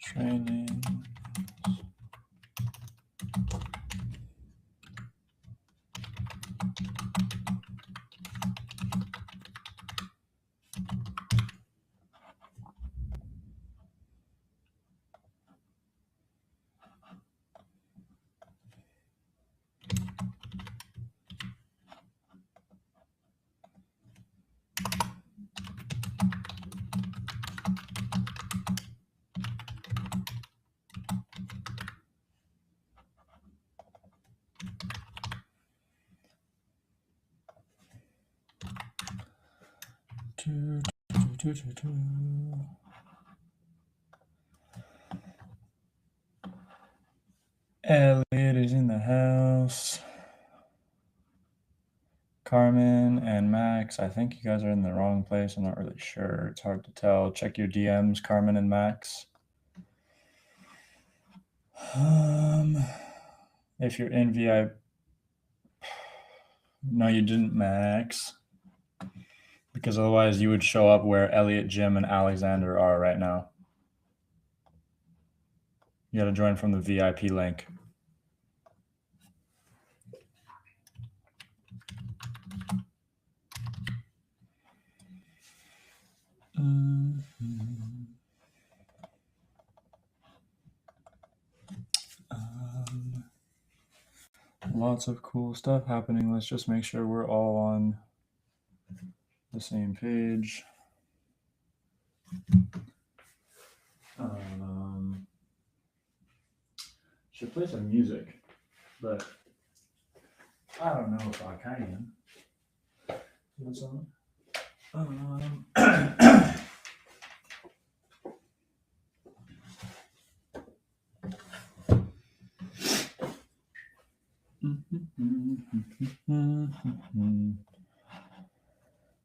Training. Elliot is in the house. Carmen and Max, I think you guys are in the wrong place. I'm not really sure. It's hard to tell. Check your DMs, Carmen and Max. If you're in VIP, no, you didn't, Max. Because otherwise you would show up where Elliot, Jim, and Alexander are right now. You got to join from the VIP link. Lots of cool stuff happening. Let's just make sure we're all on the same page. Should play some music, but I don't know if I can. What's on?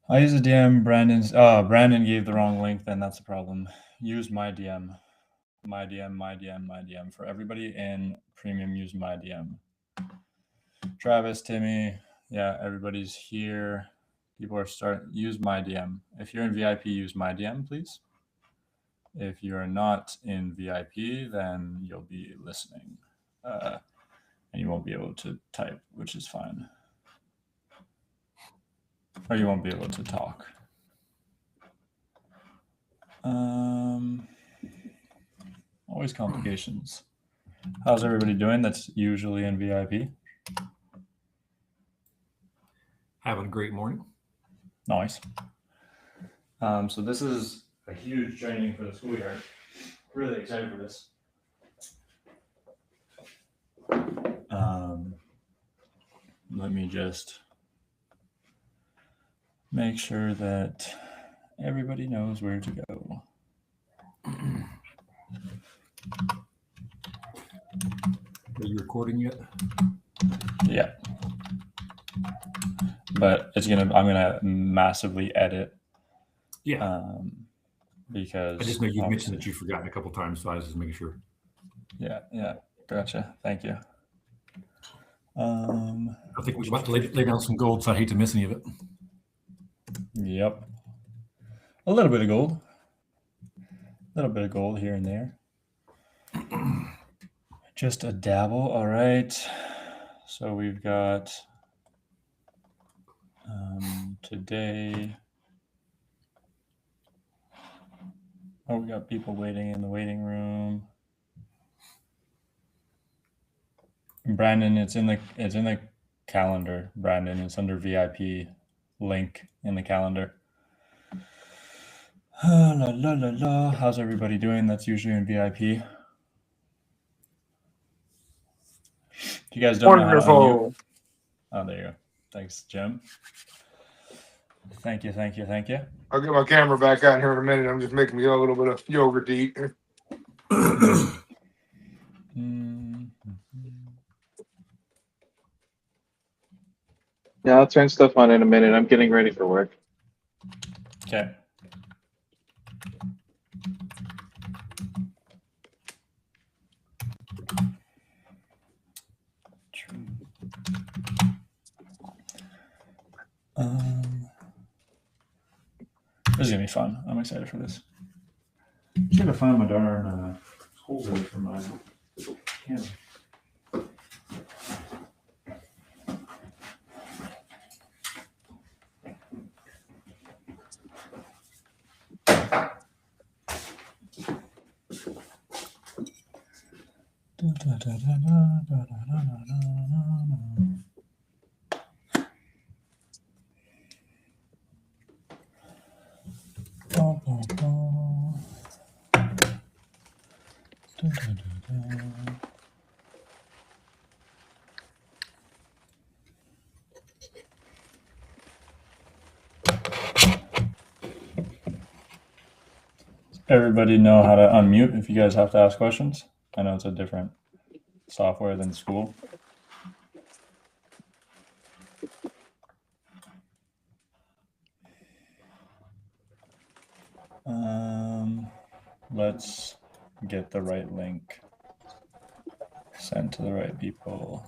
I use a DM. Brandon gave the wrong link. Then that's the problem. Use my DM. My DM. For everybody in premium, use my DM. Travis, Timmy, yeah, everybody's here. People are starting. Use my DM. If you're in VIP, use my DM, please. If you're not in VIP, then you'll be listening, and you won't be able to type, which is fine. Or you won't be able to talk. Always complications. How's everybody doing that's usually in VIP? Having a great morning. Nice. So this is a huge training for the schoolyard. Really excited for this. Let me just make sure that everybody knows where to go. Are you recording yet? Yeah. But I'm gonna massively edit. Yeah. Because I just know you've mentioned that you've forgotten a couple times, so I was just making sure. Yeah. Gotcha. Thank you. I think we're about to lay down some gold, so I hate to miss any of it. Yep. A little bit of gold. A little bit of gold here and there. Just a dabble. All right. So we've got today. Oh, we got people waiting in the waiting room. Brandon, it's in the calendar. Brandon, it's under VIP link in the calendar. La. How's everybody doing? That's usually in VIP. If you guys don't know how to unmute. Oh, there you go. Thanks, Jim. Thank you. I'll get my camera back out here in a minute. I'm just making me a little bit of yogurt to eat. Yeah, I'll turn stuff on in a minute. I'm getting ready for work. Okay. This is gonna be fun. I'm excited for this. I should have found my darn Skool board for my camera. Everybody know how to unmute if you guys have to ask questions? I know it's a different software than Skool. Let's get the right link sent to the right people.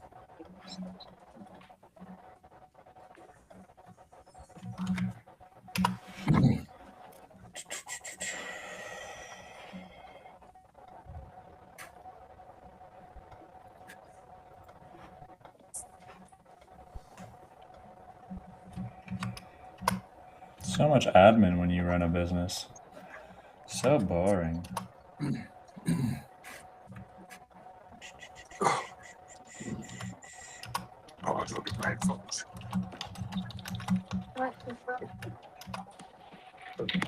So much admin when you run a business. So boring. Oh, let's look at my headphones.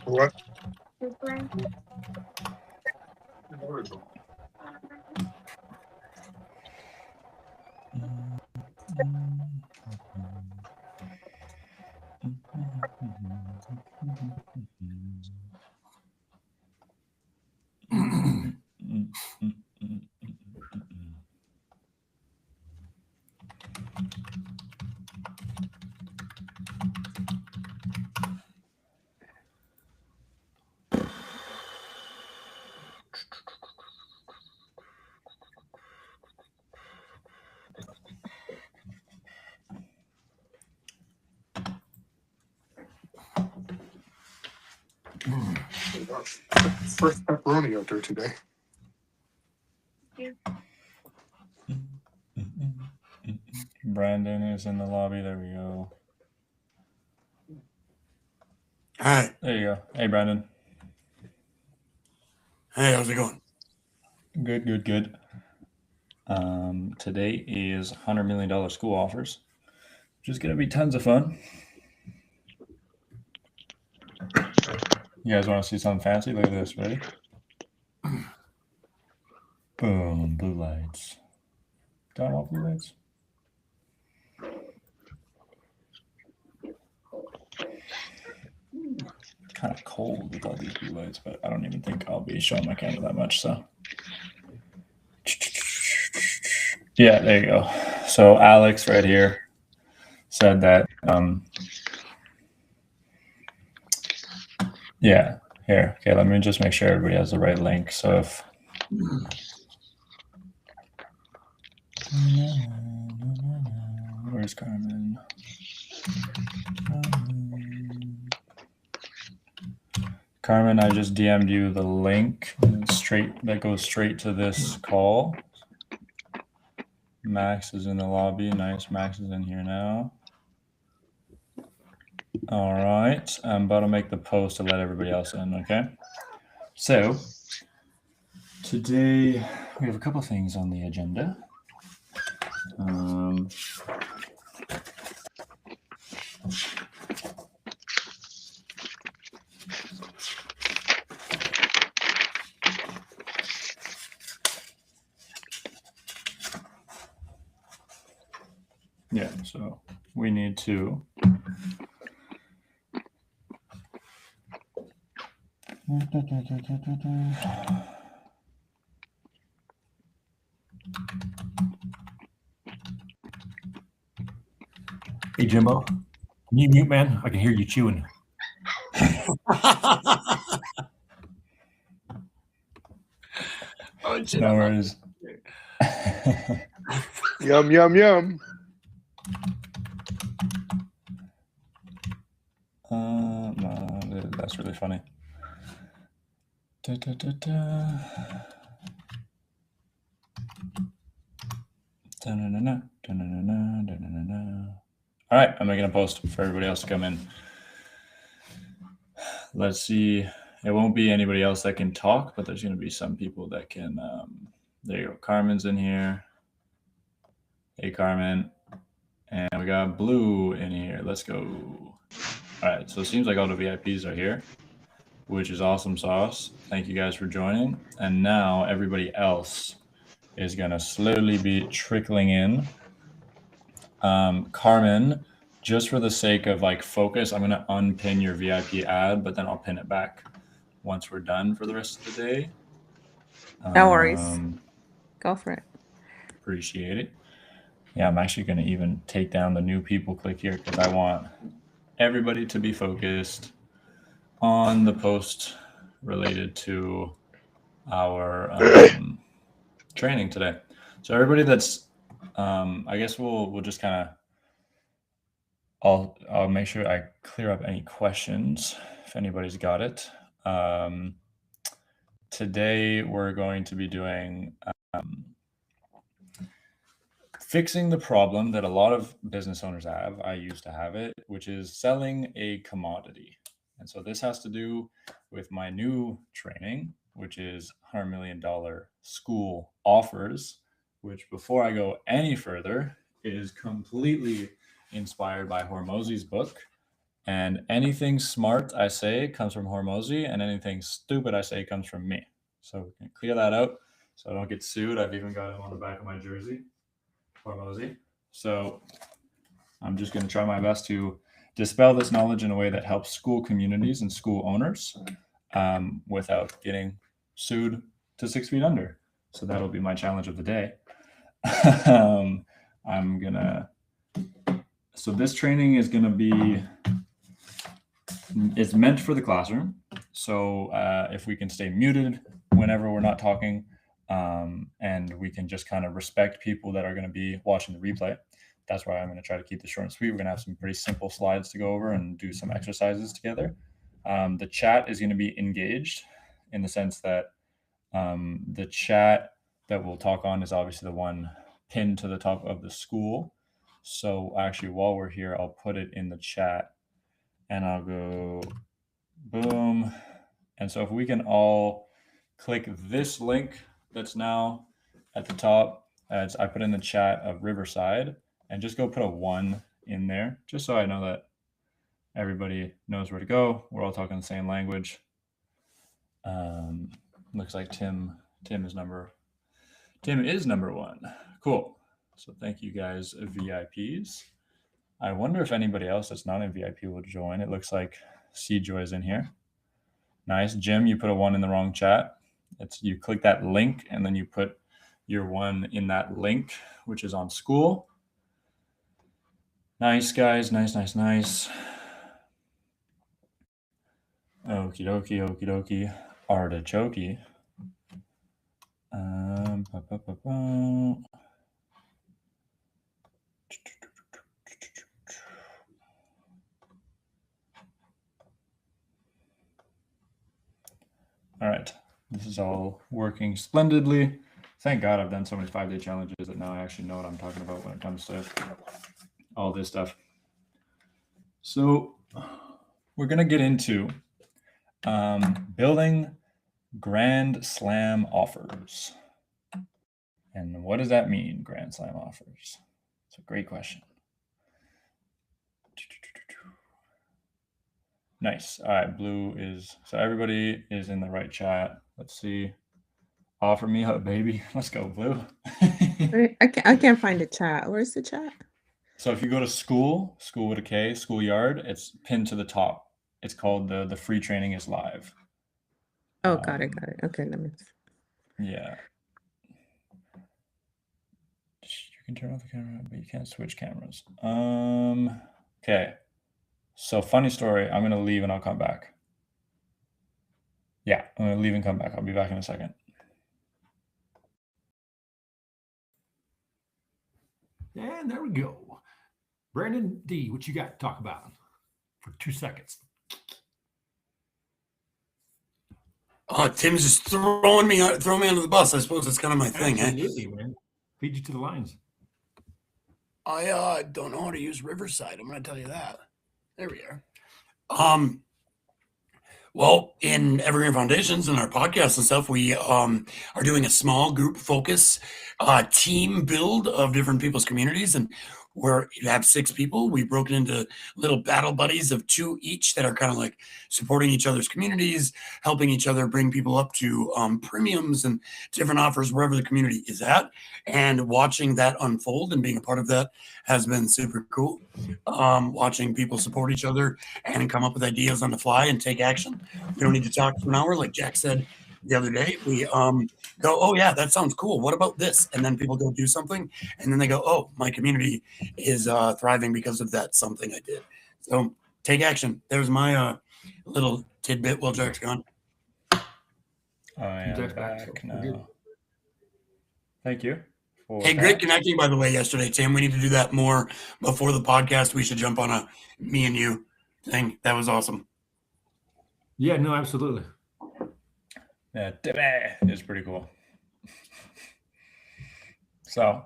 What? First pepperoni out there today. Brandon is in the lobby. There we go. Hi. There you go. Hey, Brandon. Hey, how's it going? Good, good, good. Today is $100 million Skool offers, which is going to be tons of fun. You guys want to see something fancy? Look at this. Ready? Boom. Blue lights. Don't want blue lights? Kind of cold with all these blue lights, but I don't even think I'll be showing my camera that much. So, yeah, there you go. So Alex right here said that. Yeah, here. Okay, let me just make sure everybody has the right link. So if where's Carmen? Carmen, I just DM'd you the link that goes straight to this call. Max is in the lobby. Nice. Max is in here now. All right. I'm about to make the post to let everybody else in, okay? So today we have a couple things on the agenda. Yeah, so we need to Hey, Jimbo. Can you mute, man? I can hear you chewing. Oh, shit. No worries. Yum, yum, yum. No, that's really funny. Da, da, da, da. Da-na-na-na, da-na-na-na, da-na-na-na. All right, I'm making a post for everybody else to come in. Let's see. It won't be anybody else that can talk, but there's going to be some people that can. There you go. Carmen's in here. Hey, Carmen. And we got Blue in here. Let's go. All right, so it seems like all the VIPs are here, which is awesome sauce. Thank you guys for joining. And now everybody else is going to slowly be trickling in. Carmen, just for the sake of like focus, I'm going to unpin your VIP ad, but then I'll pin it back once we're done for the rest of the day. No worries. Go for it. Appreciate it. Yeah, I'm actually going to even take down the new people click here because I want everybody to be focused on the post related to our training today. So everybody that's, I guess we'll just kind of, I'll make sure I clear up any questions if anybody's got it. Today we're going to be doing fixing the problem that a lot of business owners have. I used to have it, which is selling a commodity. And so this has to do with my new training, which is $100 million Skool offers, which before I go any further is completely inspired by Hormozi's book. And anything smart I say comes from Hormozi, and anything stupid I say comes from me. So we can clear that out so I don't get sued. I've even got him on the back of my jersey, Hormozi. So I'm just going to try my best to dispel this knowledge in a way that helps school communities and school owners without getting sued to 6 feet under. So that'll be my challenge of the day. So this training is going to be, it's meant for the classroom. So if we can stay muted whenever we're not talking, and we can just kind of respect people that are going to be watching the replay. That's why I'm going to try to keep this short and sweet. We're going to have some pretty simple slides to go over and do some exercises together. The chat is going to be engaged in the sense that the chat that we'll talk on is obviously the one pinned to the top of the Skool. So actually, while we're here, I'll put it in the chat and I'll go boom. And so if we can all click this link that's now at the top, as I put in the chat of Riverside, and just go put a 1 in there, just so I know that everybody knows where to go. We're all talking the same language. Looks like Tim is number 1. Cool. So thank you guys, VIPs. I wonder if anybody else that's not in VIP will join. It looks like C-Joy is in here. Nice. Jim, you put a 1 in the wrong chat. You click that link and then you put your 1 in that link, which is on Skool. Nice, guys. Nice. Okie dokie. Artichoke. All right. This is all working splendidly. Thank God I've done so many 5-day challenges that now I actually know what I'm talking about when it comes to all this stuff. So we're going to get into building Grand Slam offers. And what does that mean, Grand Slam offers? It's a great question. Nice. All right, Blue is, so everybody is in the right chat. Let's see. Offer me up, baby. Let's go, Blue. I can't find the chat. Where's the chat? So if you go to Skool with a K, Schoolyard, it's pinned to the top. It's called the free training is live. Oh, got it. Okay, let me. Yeah. You can turn off the camera, but you can't switch cameras. Okay. So funny story. I'm gonna leave and I'll come back. Yeah, I'm gonna leave and come back. I'll be back in a second. And there we go. Brandon D, what you got to talk about for 2 seconds? Tim's just throwing me under the bus. I suppose that's kind of my thing. Absolutely, man. Feed you to the lions. I don't know how to use Riverside. I'm going to tell you that. There we are. Well, in Evergreen Foundations and our podcasts and stuff, we are doing a small group focus team build of different people's communities. And where you have 6 people, we've broken into little battle buddies of 2 each that are kind of like supporting each other's communities, helping each other bring people up to premiums and different offers wherever the community is at. And watching that unfold and being a part of that has been super cool. Watching people support each other and come up with ideas on the fly and take action. We don't need to talk for an hour, like Jack said the other day. We go, oh yeah, that sounds cool. What about this? And then people go do something, and then they go, oh, my community is thriving because of that something I did. So take action. There's my little tidbit while Jack's gone. I am back now. Thank you. Hey, great connecting, by the way, yesterday, Tim. We need to do that more before the podcast. We should jump on a me and you thing. That was awesome. Yeah, no, absolutely. Yeah, it's pretty cool. So,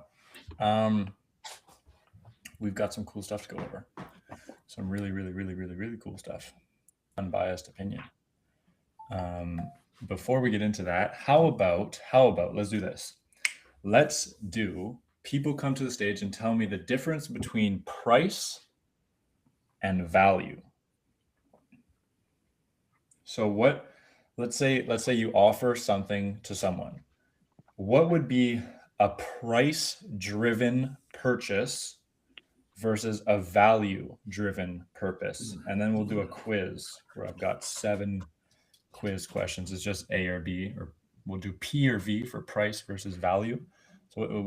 we've got some cool stuff to go over. Some really, really, really, really, really cool stuff. Unbiased opinion. Before we get into that, how about let's do this. Let's do people come to the stage and tell me the difference between price and value. So let's say you offer something to someone. What would be a price-driven purchase versus a value-driven purpose? And then we'll do a quiz where I've got 7 quiz questions. It's just A or B, or we'll do P or V for price versus value. So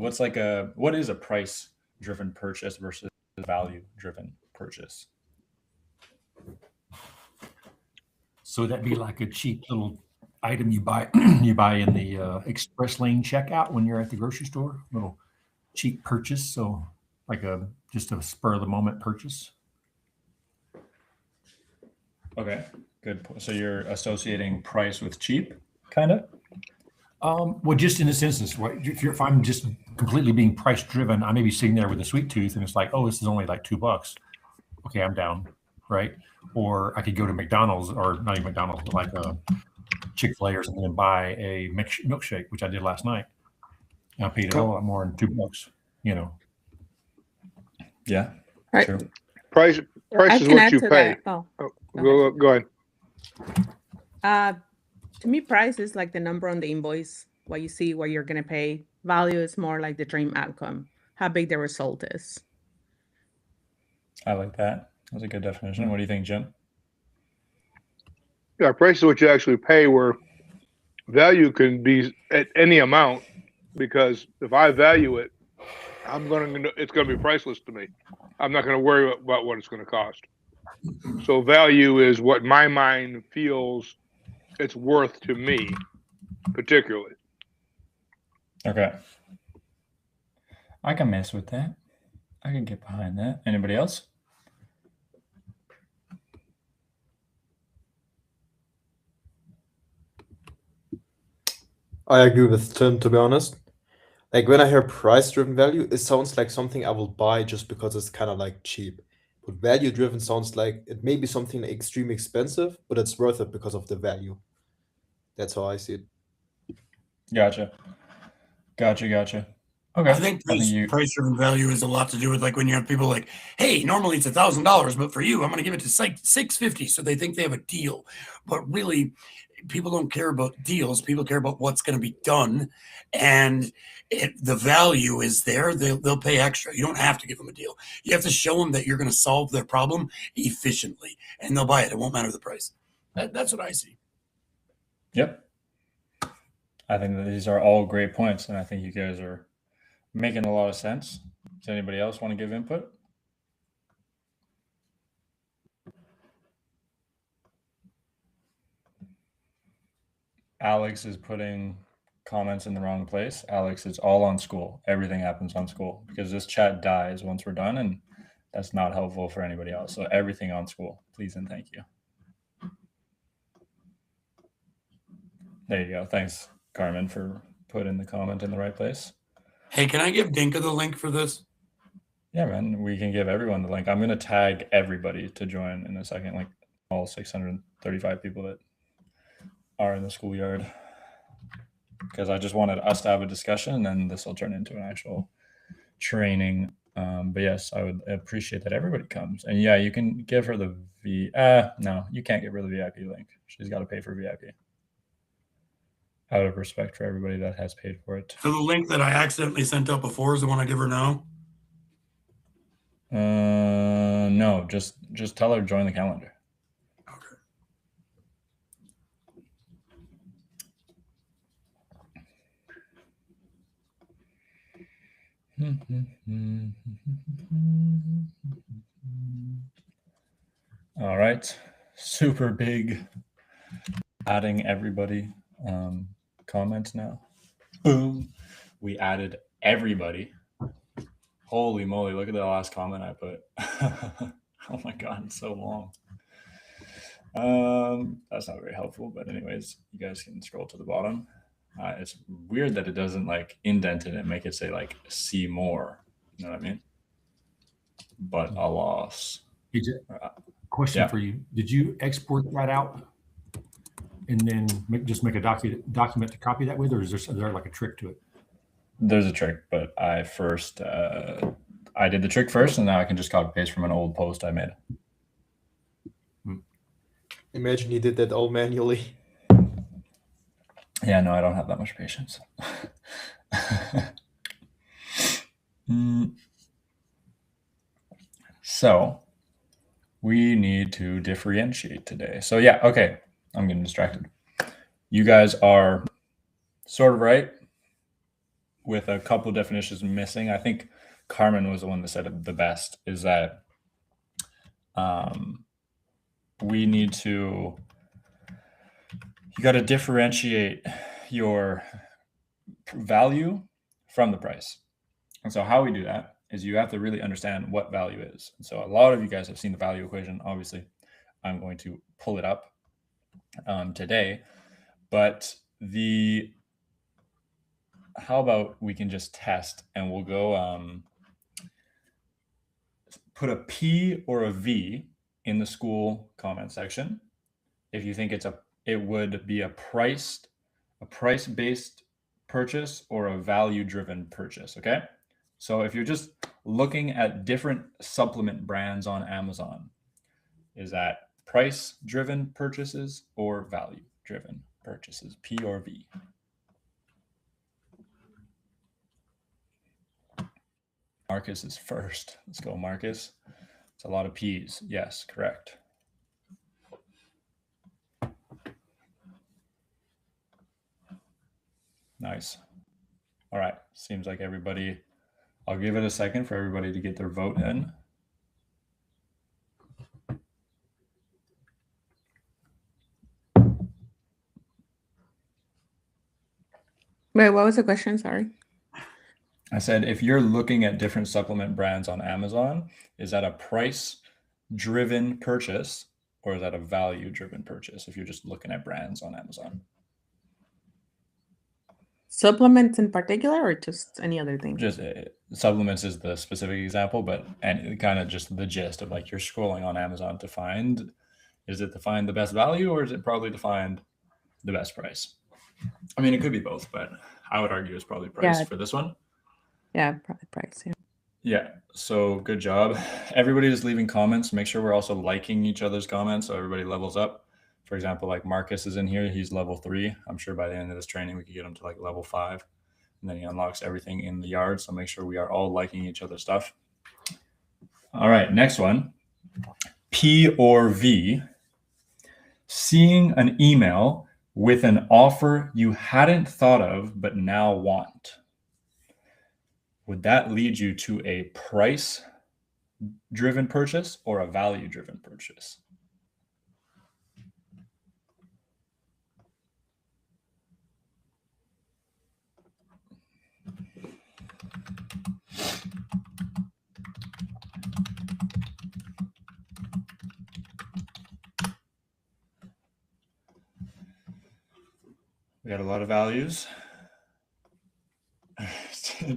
what is a price-driven purchase versus a value-driven purchase? So would that be like a cheap little item you buy in the express lane checkout when you're at the grocery store? Little cheap purchase, so like just a spur of the moment purchase. Okay, good. So you're associating price with cheap, kind of? Well, just in this instance, if I'm just completely being price driven, I may be sitting there with a sweet tooth and it's like, oh, this is only like $2. Okay, I'm down, right? Or I could go to McDonald's, or not even McDonald's, but like a Chick-fil-A or something, and buy a milkshake, which I did last night. And I paid a lot more than $2, Yeah, Right. true. Price is what you pay. Go ahead. To me, price is like the number on the invoice, what you see, what you're going to pay. Value is more like the dream outcome, how big the result is. I like that. That's a good definition. What do you think, Jim? Yeah, price is what you actually pay, where value can be at any amount, because if I value it, it's going to be priceless to me. I'm not going to worry about what it's going to cost. So value is what my mind feels it's worth to me, particularly. Okay. I can mess with that. I can get behind that. Anybody else? I agree with Tim, to be honest. Like when I hear price-driven value, it sounds like something I will buy just because it's kind of like cheap. But value-driven sounds like it may be something extremely expensive, but it's worth it because of the value. That's how I see it. Gotcha. Okay. I think price-driven value is a lot to do with like when you have people like, hey, normally it's $1,000, but for you, I'm going to give it to $650. So they think they have a deal, but really, people don't care about deals. People care about what's going to be done, and the value is there. They'll pay extra. You don't have to give them a deal. You have to show them that you're going to solve their problem efficiently, and they'll buy it. It won't matter the price. That's what I see. Yep. I think that these are all great points, and I think you guys are making a lot of sense. Does anybody else want to give input? Alex is putting comments in the wrong place. Alex, it's all on Skool. Everything happens on Skool because this chat dies once we're done, and that's not helpful for anybody else. So everything on Skool, please and thank you. There you go. Thanks, Carmen, for putting the comment in the right place. Hey, can I give Dinka the link for this? Yeah, man, we can give everyone the link. I'm going to tag everybody to join in a second, like all 635 people that are in the schoolyard, because I just wanted us to have a discussion, and then this will turn into an actual training. But yes, I would appreciate that everybody comes. And yeah, you can give her the no, you can't give her the VIP link. She's got to pay for VIP. Out of respect for everybody that has paid for it. So the link that I accidentally sent out before is the one I give her now? No, just tell her to join the calendar. Okay. All right. Super big. Adding everybody. Comments now. Boom. We added everybody. Holy moly, look at the last comment I put. Oh my god, it's so long. That's not very helpful, but anyways, you guys can scroll to the bottom. It's weird that it doesn't like indent it and make it say like see more. You know what I mean? But a loss. Question for you. Did you export that out and then just make a document to copy that with, or is there like a trick to it? There's a trick, but I first I did the trick first, and now I can just copy paste from an old post I made. Imagine you did that all manually. Yeah, no, I don't have that much patience. So we need to differentiate today. So yeah, okay, I'm getting distracted. You guys are sort of right with a couple definitions missing. I think Carmen was the one that said it the best, is that we need to, you got to differentiate your value from the price. And so how we do that is you have to really understand what value is. And so a lot of you guys have seen the value equation. Obviously, I'm going to pull it up today, but how about we can just test, and we'll go put a P or a V in the Skool comment section if you think it would be a price-based purchase or a value-driven purchase. Okay, so if you're just looking at different supplement brands on Amazon, is that price-driven purchases or value-driven purchases? P or V? Marcus is first. Let's go, Marcus. It's a lot of P's. Yes, correct. Nice. All right. Seems like everybody, I'll give it a second for everybody to get their vote in. Wait, what was the question? Sorry. I said, if you're looking at different supplement brands on Amazon, is that a price-driven purchase or is that a value-driven purchase if you're just looking at brands on Amazon? Supplements in particular, or just any other thing? Just supplements is the specific example, but and kind of just the gist of like you're scrolling on Amazon to find, is it to find the best value or is it probably to find the best price? I mean, it could be both, but I would argue it's probably price for this one. Yeah, probably price. Yeah. Yeah. So good job. Everybody is leaving comments. Make sure we're also liking each other's comments so everybody levels up. For example, like Marcus is in here. He's level 3. I'm sure by the end of this training, we could get him to like level 5. And then he unlocks everything in the yard. So make sure we are all liking each other's stuff. All right. Next one. P or V. Seeing an email with an offer you hadn't thought of but now want. Would that lead you to a price-driven purchase or a value-driven purchase? We got a lot of values.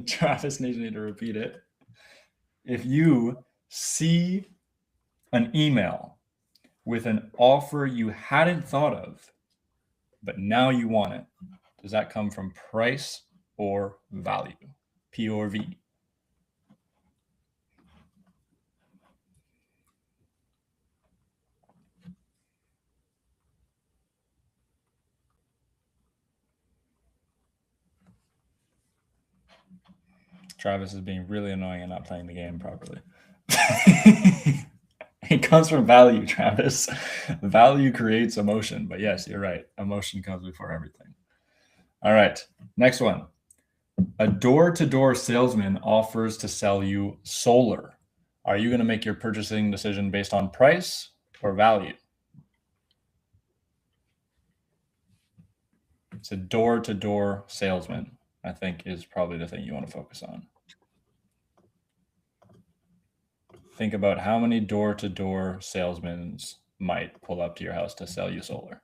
Travis needs me to repeat it. If you see an email with an offer you hadn't thought of, but now you want it, does that come from price or value? P or V? Travis is being really annoying and not playing the game properly. It comes from value, Travis. Value creates emotion. But yes, you're right. Emotion comes before everything. All right. Next one. A door-to-door salesman offers to sell you solar. Are you going to make your purchasing decision based on price or value? It's a door-to-door salesman, I think, is probably the thing you want to focus on. Think about how many door-to-door salesmen might pull up to your house to sell you solar.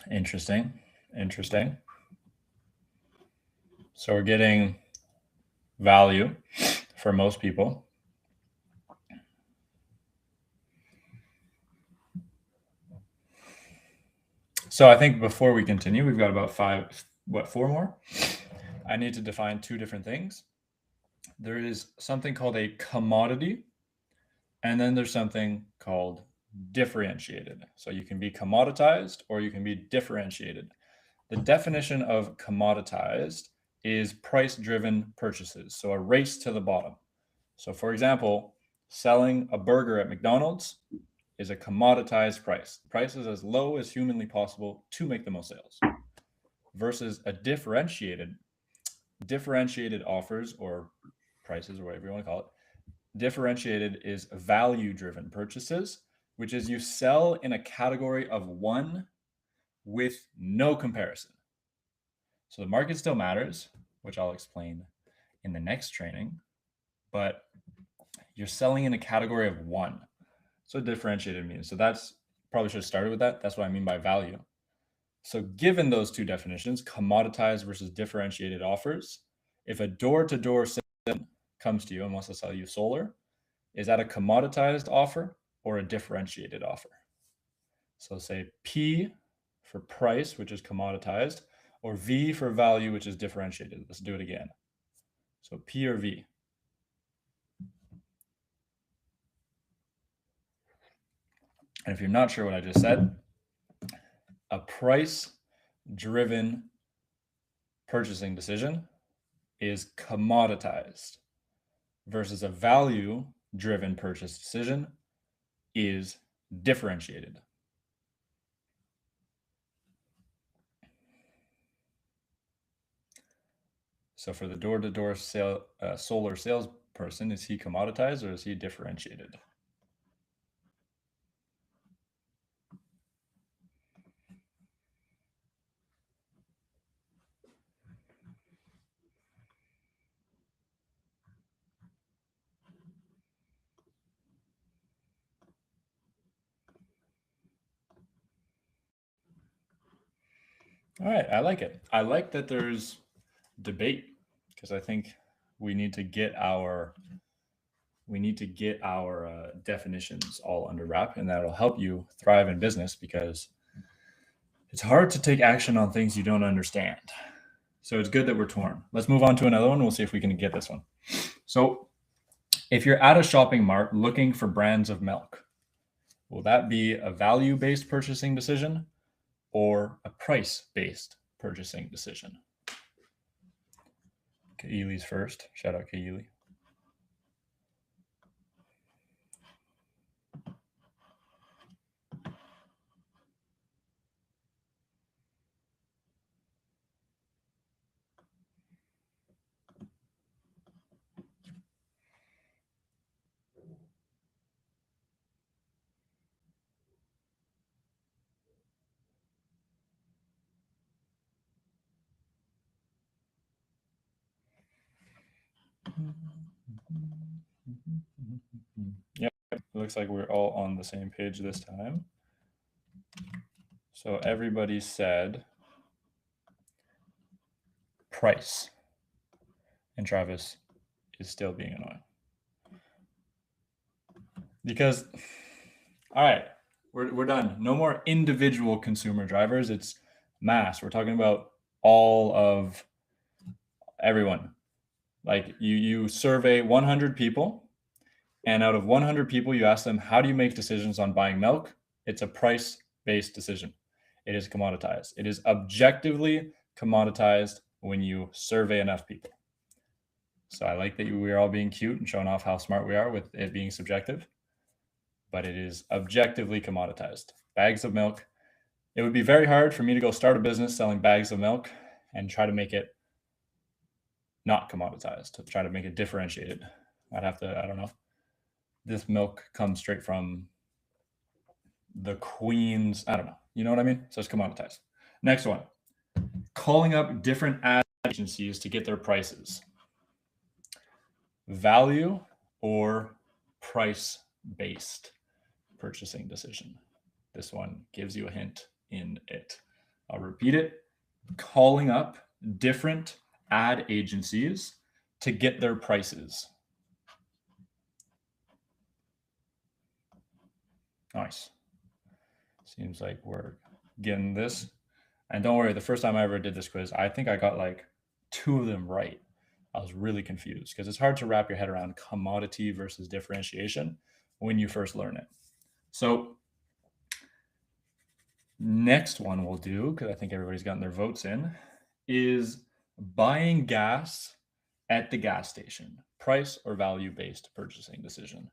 Interesting. So we're getting value for most people. So I think before we continue, we've got about four more. I need to define two different things. There is something called a commodity, and then there's something called differentiated. So you can be commoditized or you can be differentiated. The definition of commoditized is price-driven purchases, so a race to the bottom. So for example, selling a burger at McDonald's is a commoditized price. The price is as low as humanly possible to make the most sales. Versus a differentiated offers or prices or whatever you want to call it. Differentiated is value-driven purchases, which is you sell in a category of one with no comparison. So the market still matters, which I'll explain in the next training, but you're selling in a category of one. So differentiated means. So that's probably should have started with that. That's what I mean by value. So given those two definitions, commoditized versus differentiated offers, if a door-to-door salesman comes to you and wants to sell you solar, is that a commoditized offer or a differentiated offer? So say P for price, which is commoditized, or V for value, which is differentiated. Let's do it again. So P or V? And if you're not sure what I just said, a price-driven purchasing decision is commoditized versus a value-driven purchase decision is differentiated. So for the door-to-door solar salesperson, is he commoditized or is he differentiated? All right, I like it. I like that there's debate because I think we need to get our definitions all under wrap, and that'll help you thrive in business because it's hard to take action on things you don't understand. So it's good that we're torn. Let's move on to another one. We'll see if we can get this one. So if you're at a shopping mart looking for brands of milk, will that be a value-based purchasing decision or a price-based purchasing decision? Kaeli's first. Shout out Kaeli. Yep, it looks like we're all on the same page this time. So everybody said price. And Travis is still being annoying. Because, all right, we're done. No more individual consumer drivers. It's mass. We're talking about all of everyone. Like you survey 100 people, and out of 100 people, you ask them, how do you make decisions on buying milk? It's a price-based decision. It is commoditized. It is objectively commoditized when you survey enough people. So I like that we're all being cute and showing off how smart we are with it being subjective, but it is objectively commoditized. Bags of milk. It would be very hard for me to go start a business selling bags of milk and try to make it not commoditized, to try to make it differentiated. I'd have to, I don't know. This milk comes straight from the Queen's, I don't know. You know what I mean? So it's commoditized. Next one. Calling up different ad agencies to get their prices. Value or price-based purchasing decision. This one gives you a hint in it. I'll repeat it. Calling up different ad agencies to get their prices. Nice. Seems like we're getting this. And don't worry, the first time I ever did this quiz, I think I got like 2 of them right. I was really confused because it's hard to wrap your head around commodity versus differentiation when you first learn it. So next one we'll do, because I think everybody's gotten their votes in, is buying gas at the gas station. Price or value-based purchasing decision.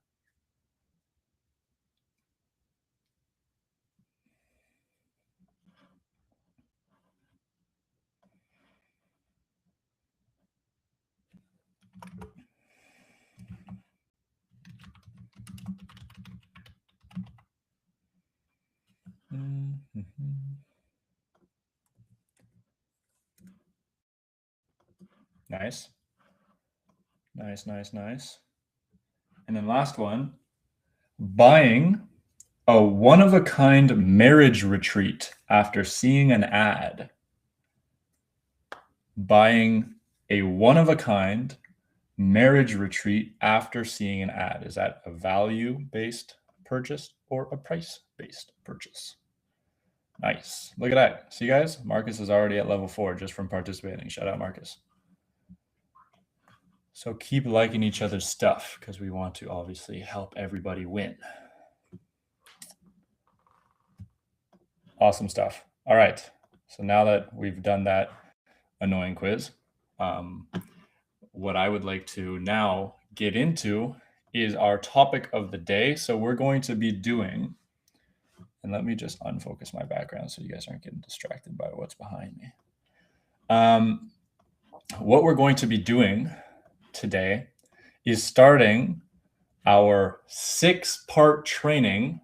Nice. Nice. And then last one, buying a one-of-a-kind marriage retreat after seeing an ad. Buying a one-of-a-kind marriage retreat after seeing an ad. Is that a value-based purchase or a price-based purchase? Nice. Look at that. See, guys? Marcus is already at level 4 just from participating. Shout out, Marcus. So keep liking each other's stuff because we want to obviously help everybody win. Awesome stuff. All right. So now that we've done that annoying quiz, what I would like to now get into is our topic of the day. So we're going to be doing, and let me just unfocus my background so you guys aren't getting distracted by what's behind me. What we're going to be doing today is starting our 6-part training,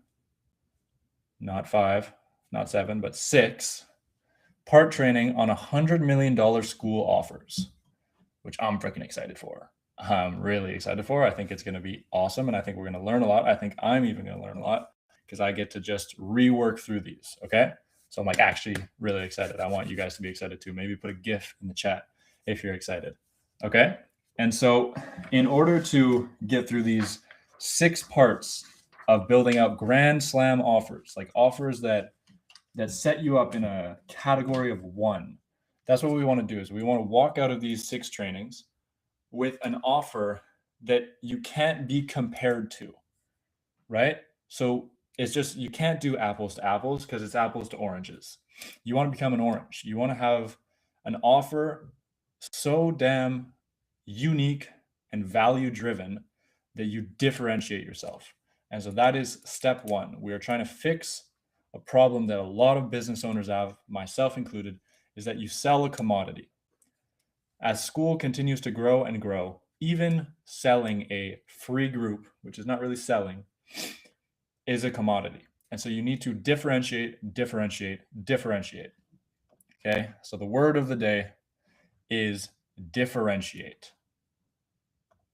not 5, not 7, but 6-part training on $100 million Skool offers, which I'm freaking excited for. I'm really excited for. I think it's going to be awesome, and I think we're going to learn a lot. I think I'm even going to learn a lot because I get to just rework through these, okay? So I'm like actually really excited. I want you guys to be excited too. Maybe put a GIF in the chat if you're excited, okay? And so in order to get through these 6 parts of building out grand slam offers, like offers that set you up in a category of 1, that's what we want to do. Is we want to walk out of these 6 trainings with an offer that you can't be compared to, right? So it's just, you can't do apples to apples because it's apples to oranges. You want to become an orange. You want to have an offer so damn unique and value driven that you differentiate yourself. And so that is step 1. We are trying to fix a problem that a lot of business owners have, myself included, is that you sell a commodity. As Skool continues to grow and grow, even selling a free group, which is not really selling, is a commodity. And so you need to differentiate. Okay, so the word of the day is differentiate.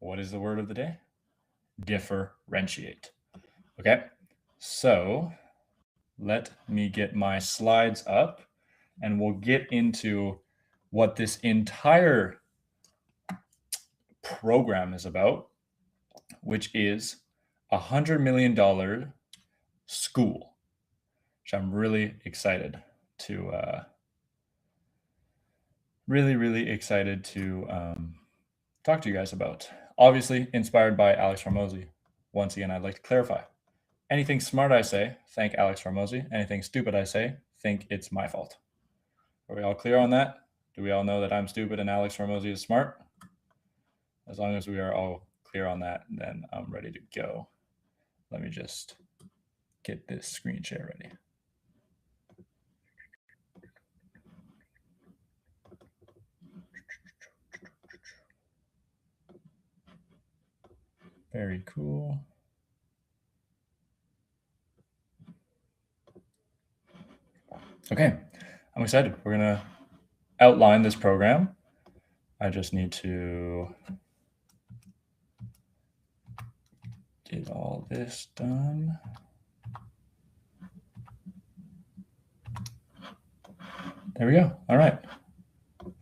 What is the word of the day? Differentiate. Okay, so let me get my slides up and we'll get into what this entire program is about, which is $100 million Skool, which I'm really excited to really excited to talk to you guys about. Obviously inspired by Alex Hormozi. Once again, I'd like to clarify. Anything smart I say, thank Alex Hormozi. Anything stupid I say, think it's my fault. Are we all clear on that? Do we all know that I'm stupid and Alex Hormozi is smart? As long as we are all clear on that, then I'm ready to go. Let me just get this screen share ready. Very cool. Okay, I'm excited. We're gonna outline this program. I just need to get all this done. There we go. All right.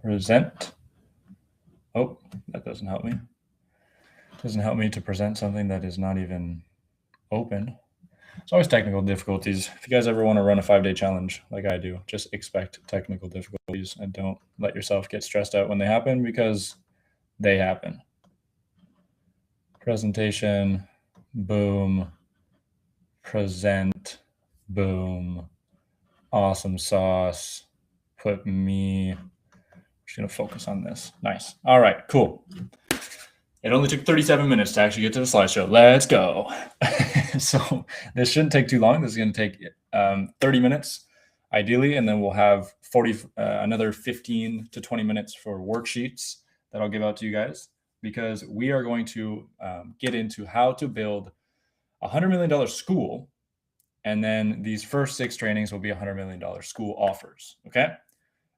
Present. Oh, that doesn't help me. Doesn't help me to present something that is not even open. It's always technical difficulties. If you guys ever want to run a 5-day challenge like I do, just expect technical difficulties and don't let yourself get stressed out when they happen, because they happen. Presentation, boom. Present, boom. Awesome sauce. Put me. I'm just going to focus on this. Nice. All right, cool. It only took 37 minutes to actually get to the slideshow. Let's go. So this shouldn't take too long. This is going to take 30 minutes, ideally, and then we'll have another 15 to 20 minutes for worksheets that I'll give out to you guys, because we are going to get into how to build a $100 million Skool, and then these first 6 trainings will be $100 million Skool offers, okay?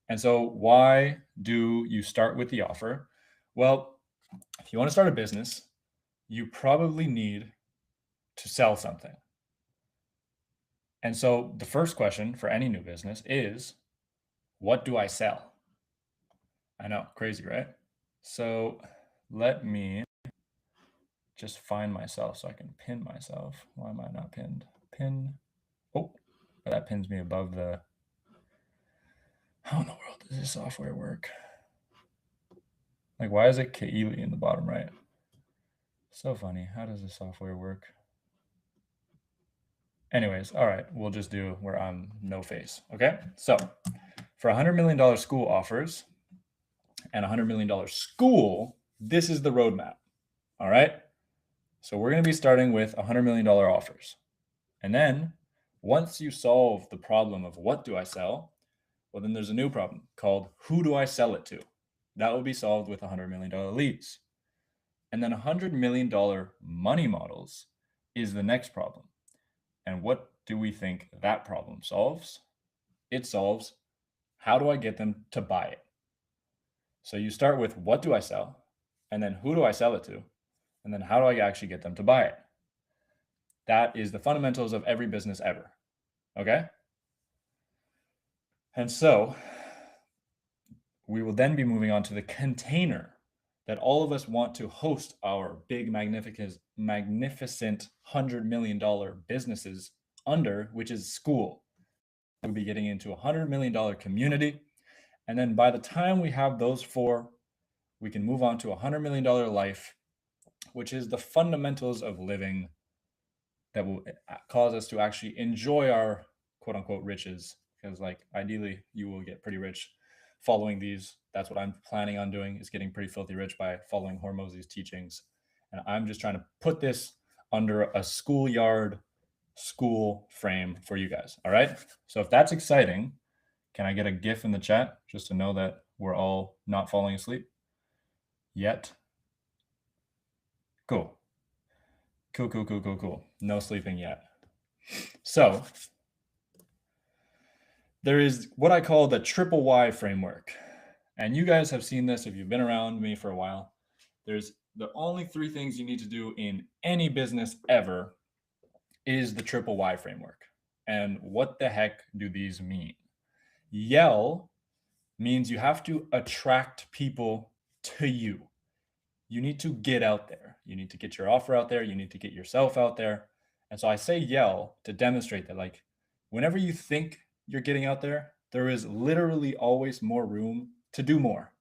And so why do you start with the offer? Well, if you want to start a business, you probably need to sell something. And so the first question for any new business is, what do I sell? I know, crazy, right? So let me just find myself so I can pin myself. Why am I not pinned? Pin. Oh, that pins me above the... How in the world does this software work? Like, why is it Kaili in the bottom right? So funny. How does this software work? Anyways, all right, we'll just do where I'm no face. Okay, so for $100 million Skool offers and $100 million Skool, this is the roadmap. All right, so we're going to be starting with $100 million offers. And then once you solve the problem of what do I sell, well, then there's a new problem called who do I sell it to? That will be solved with $100 million leads. And then $100 million money models is the next problem. And what do we think that problem solves? It solves, how do I get them to buy it? So you start with what do I sell? And then who do I sell it to? And then how do I actually get them to buy it? That is the fundamentals of every business ever. Okay? And so we will then be moving on to the container that all of us want to host our big, magnificent $100 million businesses under, which is Skool. We'll be getting into a $100 million community. And then by the time we have those 4, we can move on to a $100 million life, which is the fundamentals of living that will cause us to actually enjoy our quote unquote riches. Because like ideally you will get pretty rich following these. That's what I'm planning on doing, is getting pretty filthy rich by following Hormozi's teachings. And I'm just trying to put this under a schoolyard Skool frame for you guys. All right. So if that's exciting, can I get a GIF in the chat just to know that we're all not falling asleep yet? Cool. Cool. No sleeping yet. So there is what I call the triple Y framework. And you guys have seen this if you've been around me for a while. There's The only three things you need to do in any business ever is the triple Y framework. And what the heck do these mean? Yell means you have to attract people to you. You need to get out there. You need to get your offer out there. You need to get yourself out there. And so I say yell to demonstrate that, like, whenever you think you're getting out there, there is literally always more room to do more.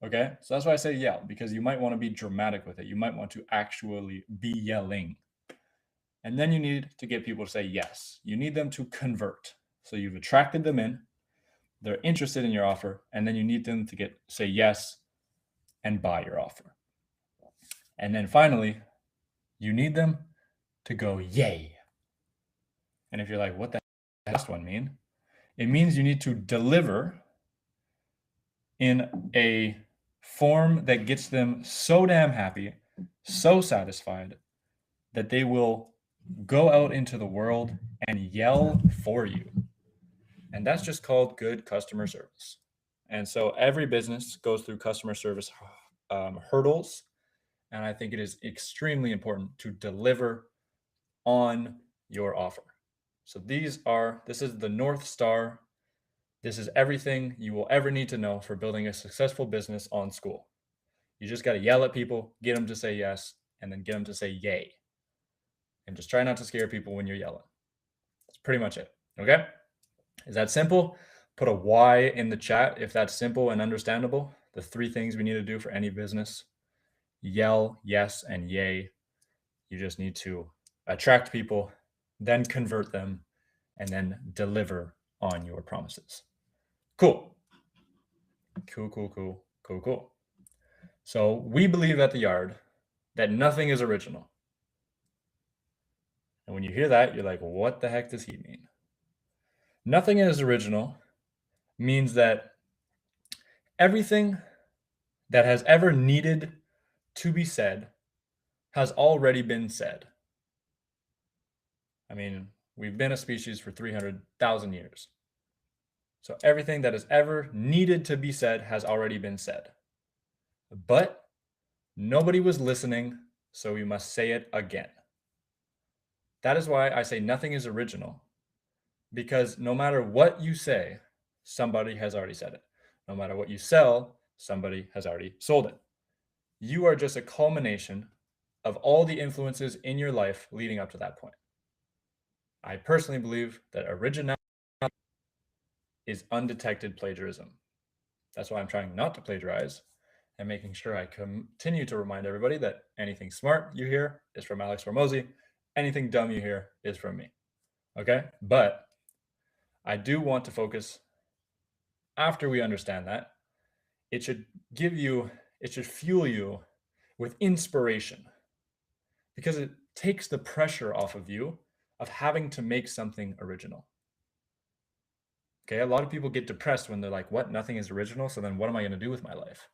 Okay. So that's why I say yell, because you might want to be dramatic with it. You might want to actually be yelling. And then you need to get people to say yes. You need them to convert. So you've attracted them in, they're interested in your offer, and then you need them to say yes and buy your offer. And then finally, you need them to go yay. And if you're like, what the last one mean? It means you need to deliver in a form that gets them so damn happy, so satisfied, that they will go out into the world and yell for you. And that's just called good customer service. And so every business goes through customer service hurdles. And I think it is extremely important to deliver on your offer. So this is the North Star. This is everything you will ever need to know for building a successful business on Skool. You just got to yell at people, get them to say yes, and then get them to say yay. And just try not to scare people when you're yelling. That's pretty much it. Okay? Is that simple? Put a Y in the chat if that's simple and understandable. The three things we need to do for any business: yell, yes, and yay. You just need to attract people, then convert them, and then deliver on your promises. Cool. Cool. So we believe at the Yard that nothing is original. And when you hear that, you're like, what the heck does he mean? Nothing is original means that everything that has ever needed to be said has already been said. I mean, we've been a species for 300,000 years. So everything that has ever needed to be said has already been said. But nobody was listening, so we must say it again. That is why I say nothing is original, because no matter what you say, somebody has already said it. No matter what you sell, somebody has already sold it. You are just a culmination of all the influences in your life leading up to that point. I personally believe that originality is undetected plagiarism. That's why I'm trying not to plagiarize and making sure I continue to remind everybody that anything smart you hear is from Alex Hormozi. Anything dumb you hear is from me. Okay? But I do want to focus, after we understand that, it should fuel you with inspiration, because it takes the pressure off of you of having to make something original. Okay, a lot of people get depressed when they're like, what, nothing is original? So then what am I going to do with my life?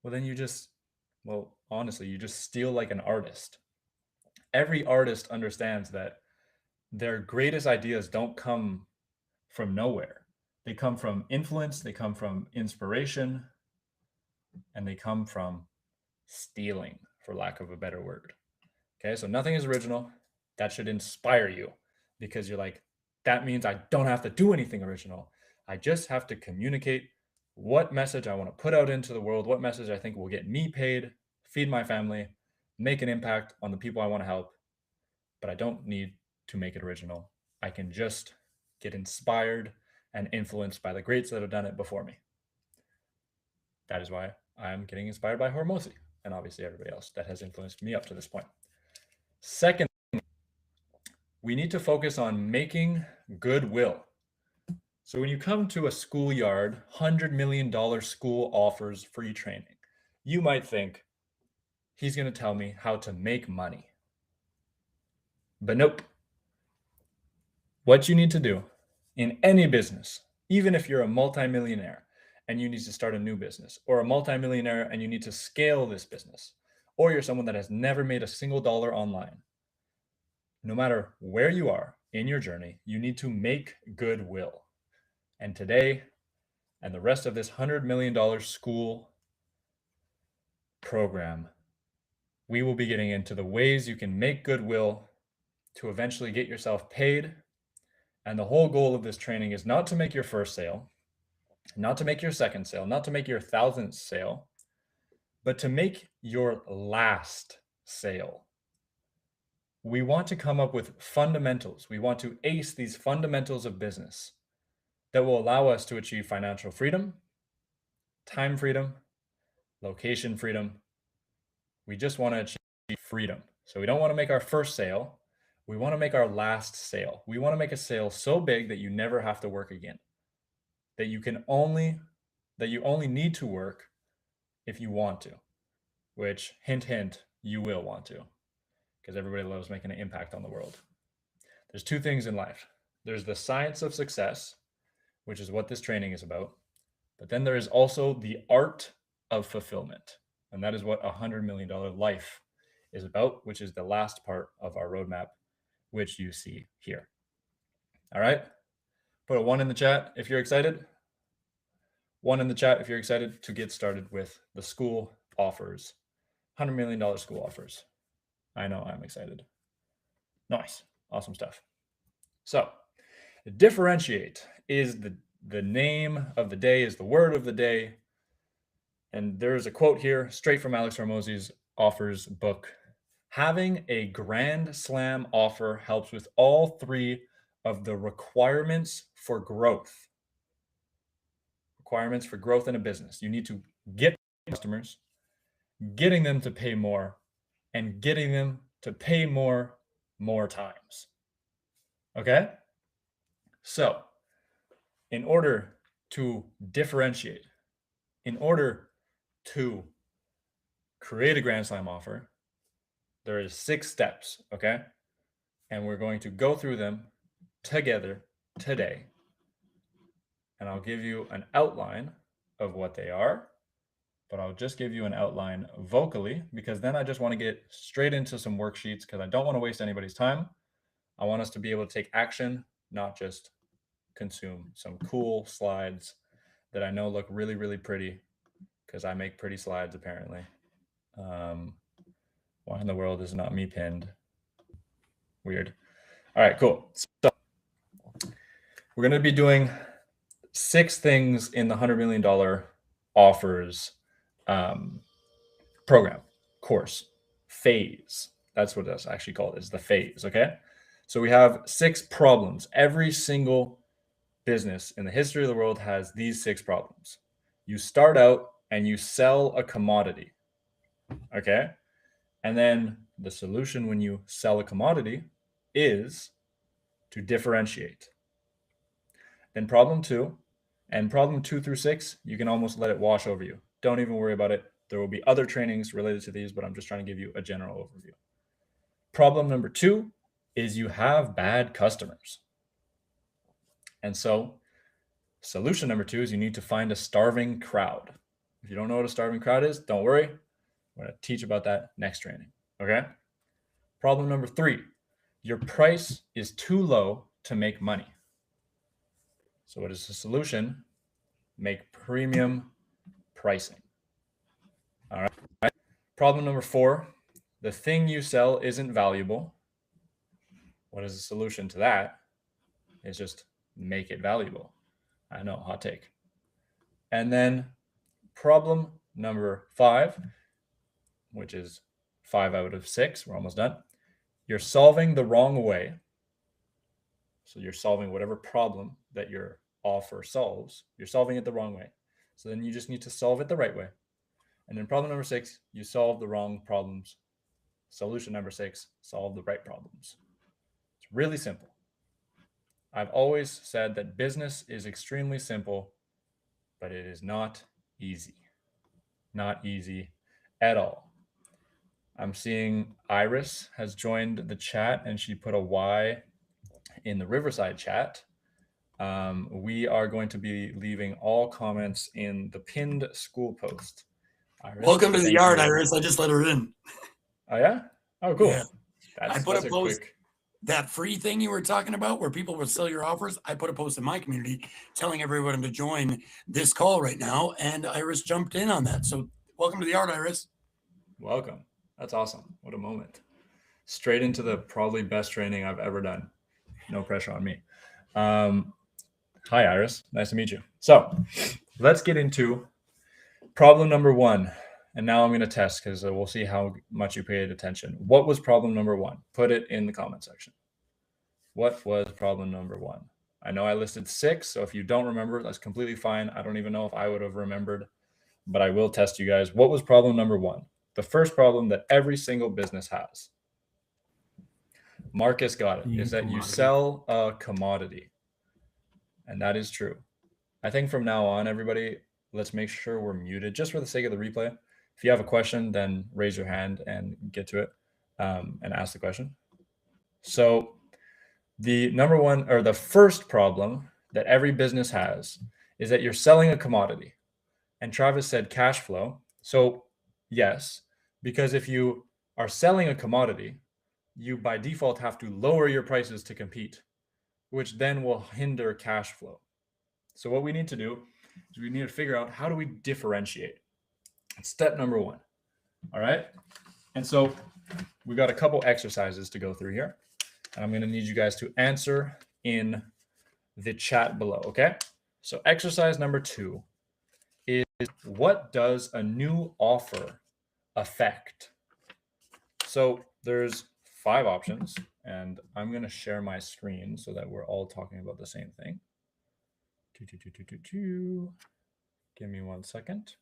Well, then honestly, you just steal like an artist. Every artist understands that their greatest ideas don't come from nowhere. They come from influence, they come from inspiration, and they come from stealing, for lack of a better word. Okay, so nothing is original. That should inspire you, because you're like, that means I don't have to do anything original. I just have to communicate what message I want to put out into the world, what message I think will get me paid, feed my family, make an impact on the people I want to help. But I don't need to make it original. I can just get inspired and influenced by the greats that have done it before me. That is why I'm getting inspired by Hormozi, and obviously everybody else that has influenced me up to this point. Second, we need to focus on making goodwill. So when you come to a schoolyard, $100 million school offers free training, you might think, he's going to tell me how to make money. But nope. What you need to do in any business, even if you're a multimillionaire and you need to start a new business, or a multimillionaire and you need to scale this business, or you're someone that has never made a single dollar online, no matter where you are in your journey, you need to make goodwill. And today, and the rest of this $100 million school program we will be getting into the ways you can make goodwill to eventually get yourself paid. And the whole goal of this training is not to make your first sale, not to make your second sale, not to make your 1,000th sale, but to make your last sale. We want to come up with fundamentals. We want to ace these fundamentals of business that will allow us to achieve financial freedom, time freedom, location freedom. We just want to achieve freedom. So we don't want to make our first sale. We want to make our last sale. We want to make a sale so big that you never have to work again. That you only need to work if you want to, which hint, hint, you will want to, because everybody loves making an impact on the world. There's two things in life. There's the science of success, which is what this training is about. But then there is also the art of fulfillment. And that is what $100 million life is about, which is the last part of our roadmap, which you see here. All right. Put a 1 in the chat if you're excited. 1 in the chat if you're excited to get started with the Skool offers. $100 million Skool offers. I know I'm excited. Nice. Awesome stuff. So differentiate is the name of the day, is the word of the day. And there's a quote here straight from Alex Hormozi's Offers book. Having a grand slam offer helps with all 3 of the requirements for growth. Requirements for growth in a business. You need to get customers, getting them to pay more, and getting them to pay more times. Okay? So, in order to differentiate, in order to create a Grand Slam offer, there is 6 steps, okay? And we're going to go through them together today. And I'll give you an outline of what they are, but I'll just give you an outline vocally, because then I just want to get straight into some worksheets, because I don't want to waste anybody's time. I want us to be able to take action, not just consume some cool slides that I know look really, really pretty, because I make pretty slides apparently. Why in the world is not me pinned? Weird. All right, cool. So we're going to be doing 6 things in the $100 million offers program, course, phase. That's what it's actually called, is the phase, okay? So we have 6 problems. Every single business in the history of the world has these 6 problems. You start out and you sell a commodity, okay? And then the solution when you sell a commodity is to differentiate. Then problem 2, and problem 2 through 6, you can almost let it wash over you. Don't even worry about it. There will be other trainings related to these, but I'm just trying to give you a general overview. Problem number 2 is you have bad customers. And so solution number 2 is you need to find a starving crowd. If you don't know what a starving crowd is, don't worry. I'm going to teach about that next training, okay? Problem number 3, your price is too low to make money. So what is the solution? Make premium pricing. All right. Problem number 4, the thing you sell isn't valuable. What is the solution to that? It's just make it valuable. I know, hot take. And then problem number 5, which is 5 out of 6, we're almost done. You're solving the wrong way. So you're solving whatever problem that your offer solves, you're solving it the wrong way. So then you just need to solve it the right way. And then problem number 6, you solve the wrong problems. Solution number 6, solve the right problems. It's really simple. I've always said that business is extremely simple, but it is not easy. Not easy at all. I'm seeing Iris has joined the chat and she put a Y in the Riverside chat. We are going to be leaving all comments in the pinned Skool post. Iris, welcome to the yard, Iris. I just let her in. Oh, yeah? Oh, cool. Yeah. That's, I put that's a post, that free thing you were talking about where people would sell your offers. I put a post in my community telling everyone to join this call right now. And Iris jumped in on that. So welcome to the yard, Iris. Welcome. That's awesome. What a moment. Straight into the probably best training I've ever done. No pressure on me. Hi, Iris. Nice to meet you. So let's get into problem number 1. And now I'm going to test because we'll see how much you paid attention. What was problem number 1? Put it in the comment section. What was problem number 1? I know I listed 6, so if you don't remember, that's completely fine. I don't even know if I would have remembered, but I will test you guys. What was problem number 1? The first problem that every single business has. Marcus got it. Is that you sell a commodity. And that is true. I think from now on, everybody, let's make sure we're muted just for the sake of the replay. If you have a question, then raise your hand and get to it and ask the question. So the number 1 or the first problem that every business has is that you're selling a commodity. And Travis said cash flow. So yes, because if you are selling a commodity, you by default have to lower your prices to compete, which then will hinder cash flow. So what we need to do is we need to figure out how do we differentiate. Step number 1. All right. And so we got a couple exercises to go through here. And I'm going to need you guys to answer in the chat below. Okay. So exercise number 2 is, what does a new offer affect? So there's 5 options, and I'm going to share my screen so that we're all talking about the same thing. Give me 1 second.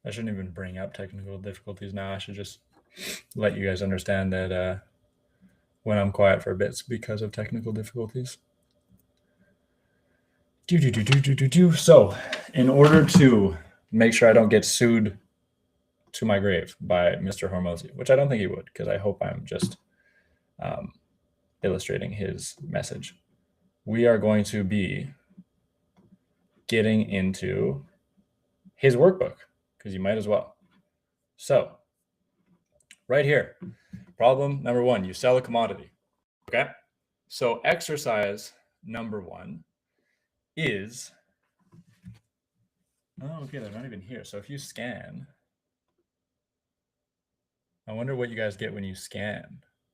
I shouldn't even bring up technical difficulties now. I should just let you guys understand that when I'm quiet for a bit, it's because of technical difficulties. So in order to make sure I don't get sued to my grave by Mr. Hormozy, which I don't think he would, because I hope I'm just illustrating his message, we are going to be getting into his workbook, because you might as well. So right here, problem number 1, you sell a commodity. Okay. So exercise number 1 is, oh, okay, they're not even here. So if you scan, I wonder what you guys get when you scan,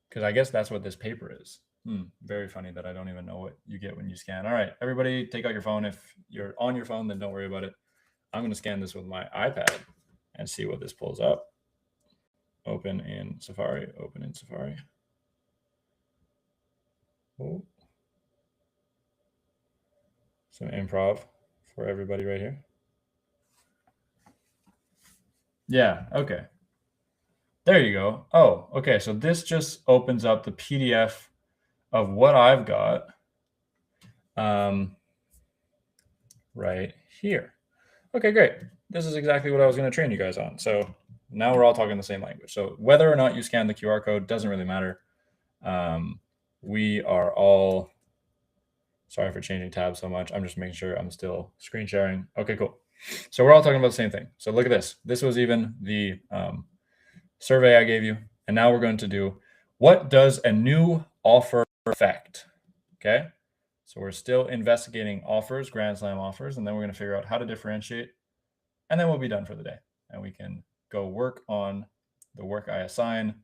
because I guess that's what this paper is. Very funny that I don't even know what you get when you scan. All right, everybody take out your phone. If you're on your phone, then don't worry about it. I'm going to scan this with my iPad and see what this pulls up. Open in Safari, open in Safari. Oh. Some improv for everybody right here. Yeah, okay. There you go. Oh, okay. So this just opens up the PDF of what I've got right here. Okay, great. This is exactly what I was going to train you guys on. So now we're all talking the same language. So whether or not you scan the QR code doesn't really matter. We are all, sorry for changing tabs so much. I'm just making sure I'm still screen sharing. Okay, cool. So we're all talking about the same thing. So look at this. This was even the survey I gave you. And now we're going to do, what does a new offer affect? Okay. So we're still investigating offers, Grand Slam offers, and then we're going to figure out how to differentiate, and then we'll be done for the day. And we can go work on the work I assign.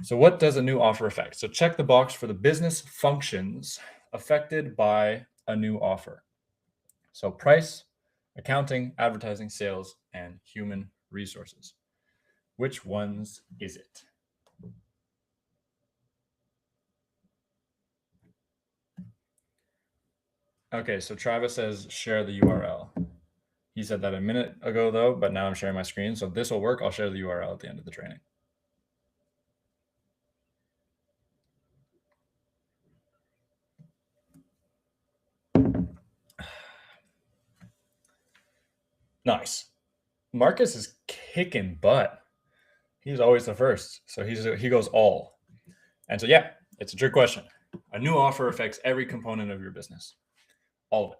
So what does a new offer affect? So check the box for the business functions affected by a new offer. So price, accounting, advertising, sales, and human resources. Which ones is it? Okay, so Travis says share the URL. He said that a minute ago though, but now I'm sharing my screen. So this will work. I'll share the URL at the end of the training. Nice. Marcus is kicking butt. He's always the first. So he goes all. And so, yeah, it's a trick question. A new offer affects every component of your business. All of it.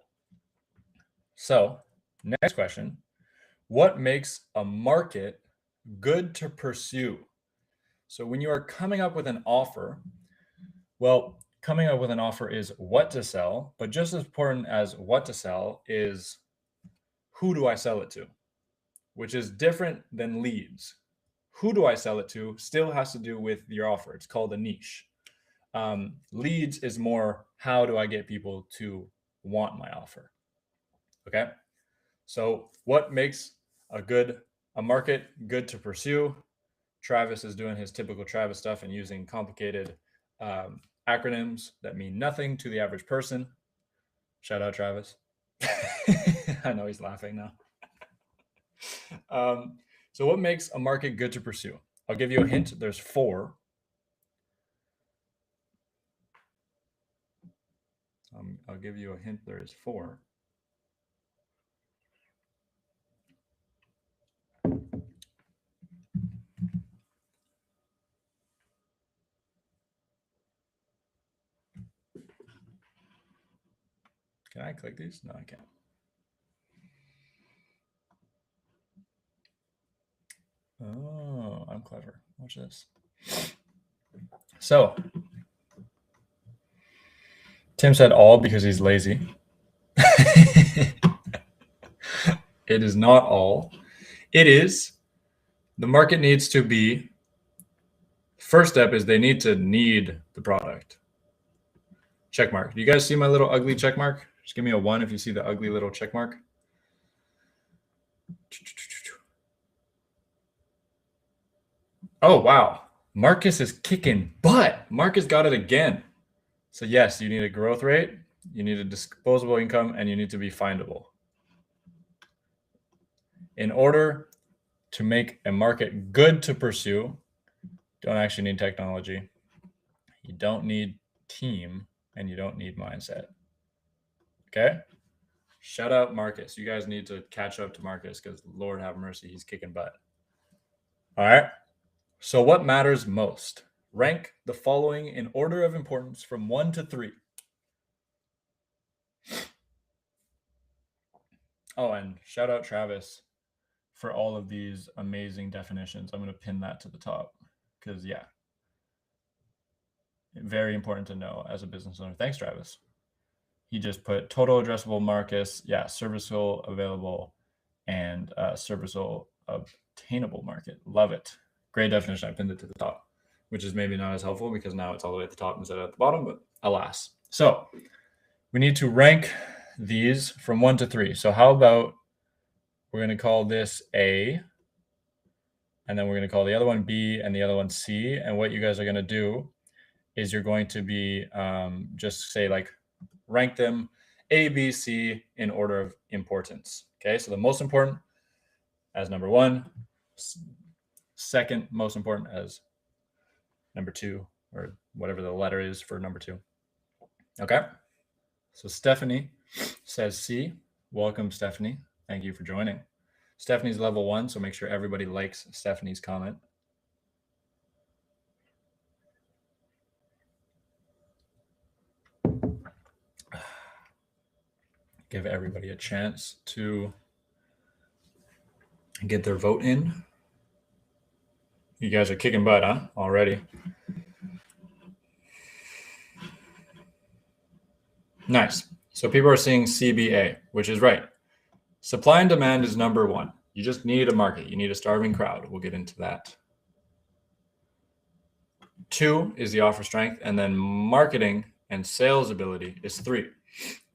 So next question, What makes a market good to pursue? So when you are coming up with an offer, well, coming up with an offer is what to sell, but just as important as what to sell is who do I sell it to, which is different than leads. Who do I sell it to still has to do with your offer. It's called a niche. Leads is more how do I get people to want my offer? Okay. So what makes a market good to pursue? Travis is doing his typical Travis stuff and using complicated acronyms that mean nothing to the average person. Shout out Travis. I know he's laughing now. So what makes a market good to pursue? I'll give you a hint. There's 4. I'll give you a hint. There is 4. Can I click these? No, I can't. Oh, I'm clever. Watch this. So, Tim said all because he's lazy. It is not all. It is, the market needs to be, first step is they need to need the product. Check mark. Do you guys see my little ugly check mark? Just give me a 1 if you see the ugly little check mark. Oh, wow. Marcus is kicking butt. Marcus got it again. So yes, you need a growth rate, you need a disposable income, and you need to be findable. In order to make a market good to pursue, don't actually need technology. You don't need team, and you don't need mindset. Okay? Shout out Marcus. You guys need to catch up to Marcus because Lord have mercy, he's kicking butt. All right. So what matters most? Rank the following in order of importance from 1 to 3. Oh, and shout out Travis for all of these amazing definitions. I'm going to pin that to the top because, yeah, very important to know as a business owner. Thanks, Travis. He just put total addressable markets, yeah, serviceable, available, and serviceable, obtainable market. Love it. Great definition. I pinned it to the top, which is maybe not as helpful because now it's all the way at the top instead of at the bottom, but alas. So we need to rank these from 1 to 3. So how about we're going to call this A, and then we're going to call the other one B and the other one C. And what you guys are going to do is you're going to be just say like rank them A, B, C in order of importance. Okay, so the most important as number 1, second most important as number 2, or whatever the letter is for number 2. Okay, so Stephanie says C. Welcome, Stephanie. Thank you for joining. Stephanie's level 1, so make sure everybody likes Stephanie's comment. Give everybody a chance to get their vote in. You guys are kicking butt, huh? Already. Nice. So people are seeing CBA, which is right. Supply and demand is number 1. You just need a market. You need a starving crowd. We'll get into that. 2 is the offer strength, and then marketing and sales ability is 3.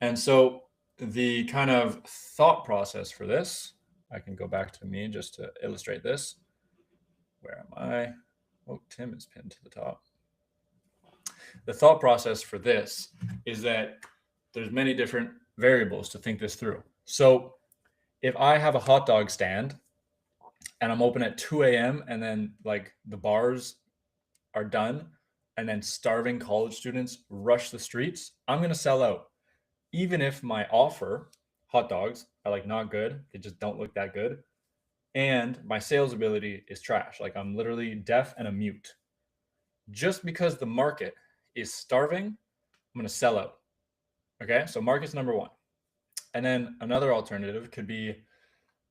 And so the kind of thought process for this, I can go back to me just to illustrate this. Where am I? Oh, Tim is pinned to the top. The thought process for this is that there's many different variables to think this through. So if I have a hot dog stand and I'm open at 2 a.m. and then like the bars are done and then starving college students rush the streets, I'm going to sell out. Even if my offer, hot dogs, are like not good, they just don't look that good, and my sales ability is trash, like I'm literally deaf and a mute. Just because the market is starving, I'm going to sell out. Okay, so market's number 1. And then another alternative could be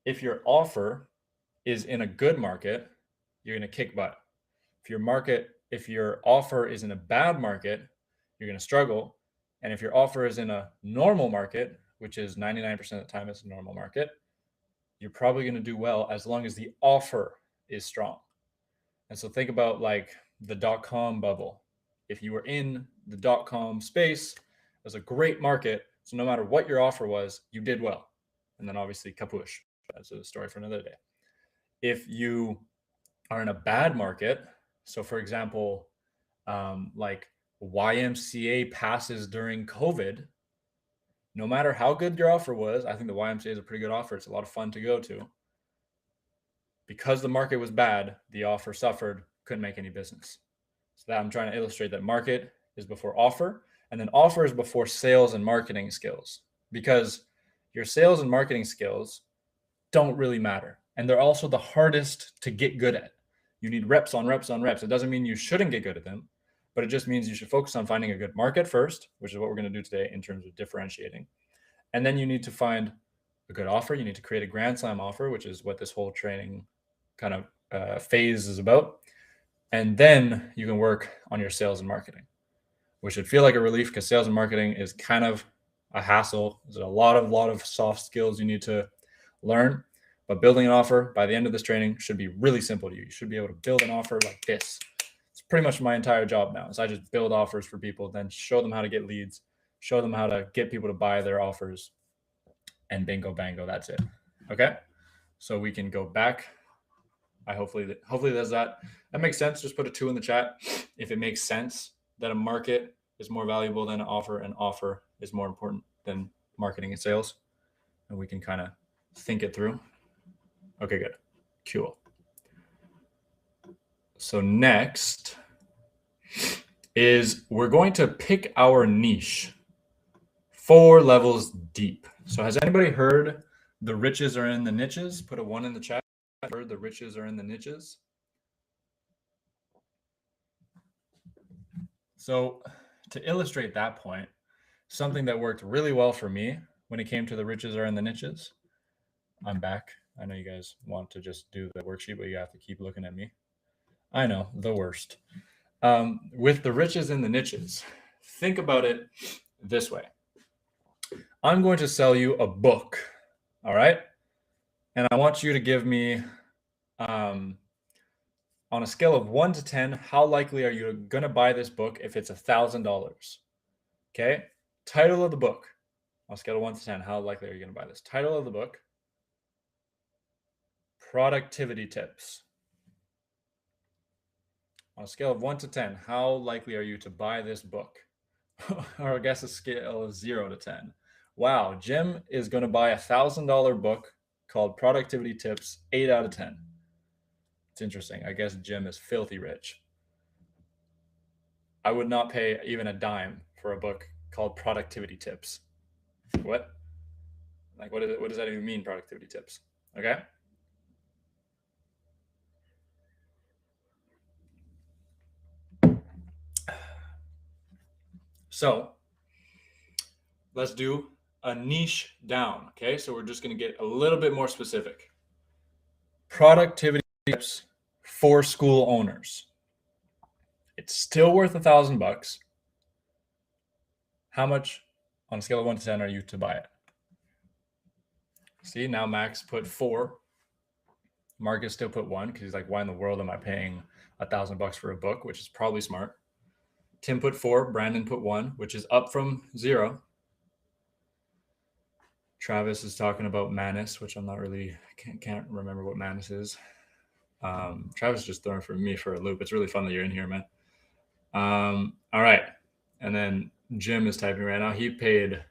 if your offer is in a good market, you're going to kick butt. If your offer is in a bad market, you're going to struggle. And if your offer is in a normal market, which is 99% of the time it's a normal market, you're probably going to do well as long as the offer is strong. And so think about like the .com bubble. If you were in the .com space, it was a great market. So no matter what your offer was, you did well. And then obviously kapoosh. That's a story for another day. If you are in a bad market, so for example, like YMCA passes during COVID, no matter how good your offer was, I think the YMCA is a pretty good offer. It's a lot of fun to go to. Because the market was bad, the offer suffered, couldn't make any business. So that I'm trying to illustrate that market is before offer, and then offer is before sales and marketing skills, because your sales and marketing skills don't really matter. And they're also the hardest to get good at. You need reps on reps on reps. It doesn't mean you shouldn't get good at them, but it just means you should focus on finding a good market first, which is what we're going to do today in terms of differentiating. And then you need to find a good offer. You need to create a Grand Slam offer, which is what this whole training kind of phase is about. And then you can work on your sales and marketing, which should feel like a relief because sales and marketing is kind of a hassle. There's a lot of soft skills you need to learn. But building an offer by the end of this training should be really simple to you. You should be able to build an offer like this. It's pretty much my entire job now. So I just build offers for people, then show them how to get leads, show them how to get people to buy their offers, and bingo, bango, that's it. Okay? So we can go back. Hopefully there's that. That makes sense. Just put a 2 in the chat if it makes sense that a market is more valuable than an offer is more important than marketing and sales. And we can kind of think it through. Okay, good. Cool. So next is we're going to pick our niche 4 levels deep. So has anybody heard the riches are in the niches? Put a 1 in the chat. Heard the riches are in the niches. So to illustrate that point, something that worked really well for me when it came to the riches are in the niches. I'm back. I know you guys want to just do the worksheet, but you have to keep looking at me. I know, the worst. With the riches in the niches, think about it this way. I'm going to sell you a book, all right? And I want you to give me, on a scale of 1 to 10, how likely are you going to buy this book if it's $1,000? Okay? Title of the book. On a scale of 1 to 10, how likely are you going to buy this? Title of the book. Productivity tips. On a scale of 1 to 10, how likely are you to buy this book? Or I guess a scale of 0 to 10. Wow, Jim is going to buy a $1,000 book called Productivity Tips, 8 out of 10. It's interesting. I guess Jim is filthy rich. I would not pay even a dime for a book called Productivity Tips. What? Like, what does that even mean, productivity tips? Okay. So let's do a niche down. Okay. So we're just going to get a little bit more specific. Productivity tips for school owners. It's still worth $1,000. How much on a scale of 1 to 10 are you to buy it? See, now Max put 4. Marcus still put 1 because he's like, why in the world am I paying $1,000 for a book? Which is probably smart. Tim put 4. Brandon put 1, which is up from 0. Travis is talking about Manus, which I'm not really, can't remember what Manus is. Travis is just throwing me for a loop. It's really fun that you're in here, man. All right. And then Jim is typing right now. He paid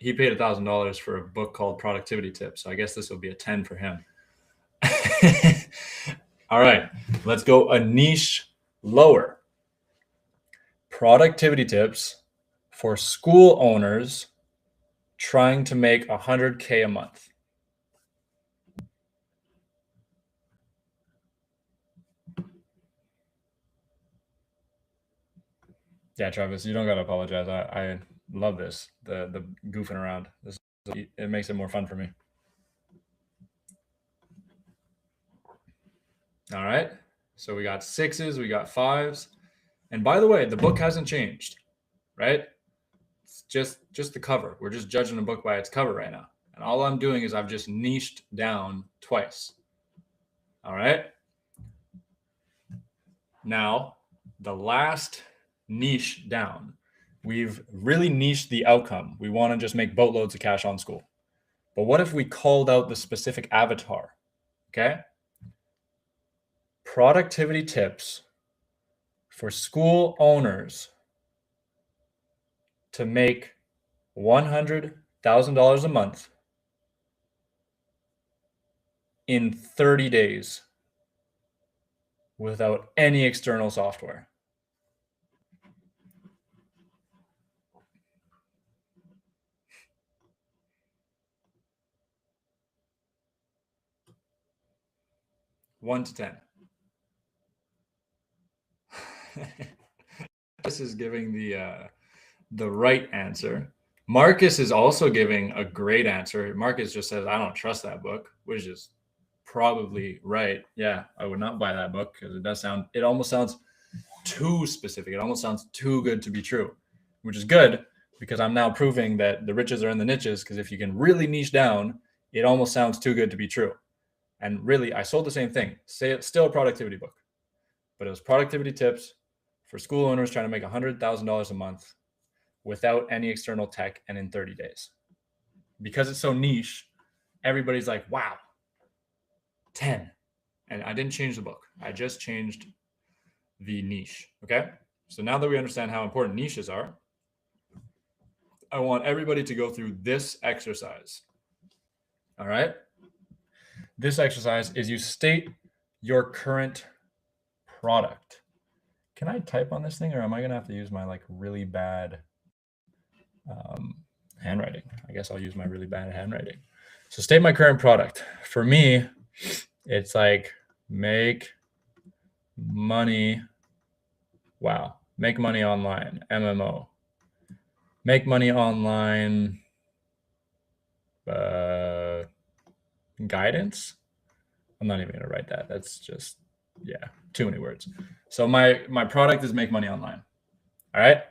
$1,000 for a book called Productivity Tips. So I guess this will be a 10 for him. All right, let's go a niche lower. Productivity tips for school owners trying to make $100K a month. Yeah, Travis, you don't got to apologize. I love this, the goofing around. It makes it more fun for me. All right. So we got 6s, we got 5s. And by the way, the book hasn't changed, right? It's just the cover. We're just judging the book by its cover right now. And all I'm doing is I've just niched down twice. All right. Now, the last niche down, we've really niched the outcome. We want to just make boatloads of cash on Skool. But what if we called out the specific avatar? Okay. Productivity tips for Skool owners to make $100,000 a month in 30 days without any external software. One to 10. This is giving the right answer. Marcus is also giving a great answer. Marcus just says, I don't trust that book, which is probably right. Yeah, I would not buy that book because it almost sounds too specific. It almost sounds too good to be true, which is good because I'm now proving that the riches are in the niches, because if you can really niche down, it almost sounds too good to be true. And really, I sold the same thing. Still a productivity book, but it was productivity tips for Skool owners trying to make $100,000 a month without any external tech and in 30 days. Because it's so niche, everybody's like, wow, 10. And I didn't change the book. I just changed the niche. Okay. So now that we understand how important niches are, I want everybody to go through this exercise. All right. This exercise is you state your current product. Can I type on this thing, or am I going to have to use my like really bad handwriting? I guess I'll use my really bad handwriting. So state my current product. For me, it's like make money. Wow. Make money online, MMO. Make money online guidance. I'm not even going to write that. That's just, yeah, too many words. So my product is make money online. All right.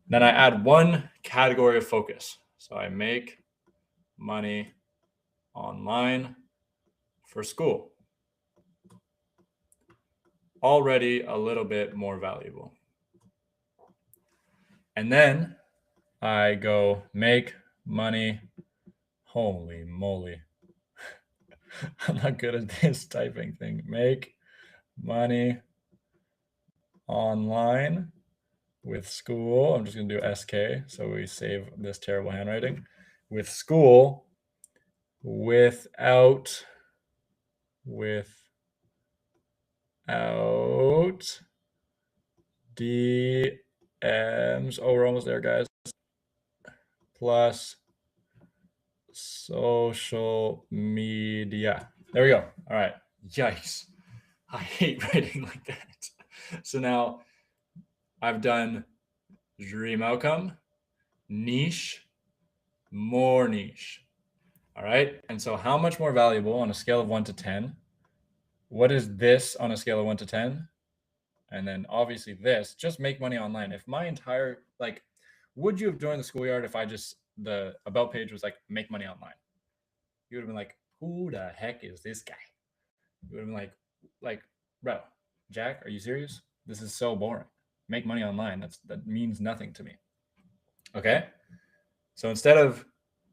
Then I add one category of focus. So I make money online for Skool. Already a little bit more valuable. And then I go make money. Holy moly. I'm not good at this typing thing. Make money online with Skool. I'm just going to do SK so we save this terrible handwriting. With Skool without DMs. Oh, we're almost there, guys. Plus social media. There we go. All right. Yikes. I hate writing like that. So now I've done dream outcome, niche, more niche. All right. And so how much more valuable on a scale of 1 to 10? What is this on a scale of 1 to 10? And then obviously this, just make money online. If my entire, like, would you have joined the schoolyard if the about page was like, make money online? You would have been like, who the heck is this guy? You would have been like, bro, Jack, are you serious? This is so boring. Make money online. That means nothing to me. Okay. So instead of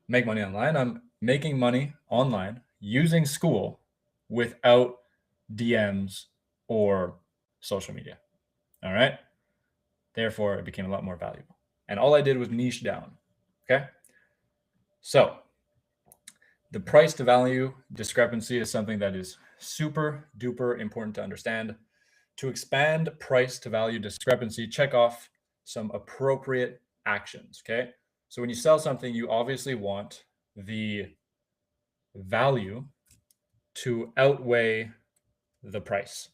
make money online, I'm making money online using Skool without DMs or social media. All right. Therefore, it became a lot more valuable. And all I did was niche down. Okay. So the price to value discrepancy is something that is super duper important to understand. To expand price to value discrepancy, check off some appropriate actions. Okay. So when you sell something, you obviously want the value to outweigh the price.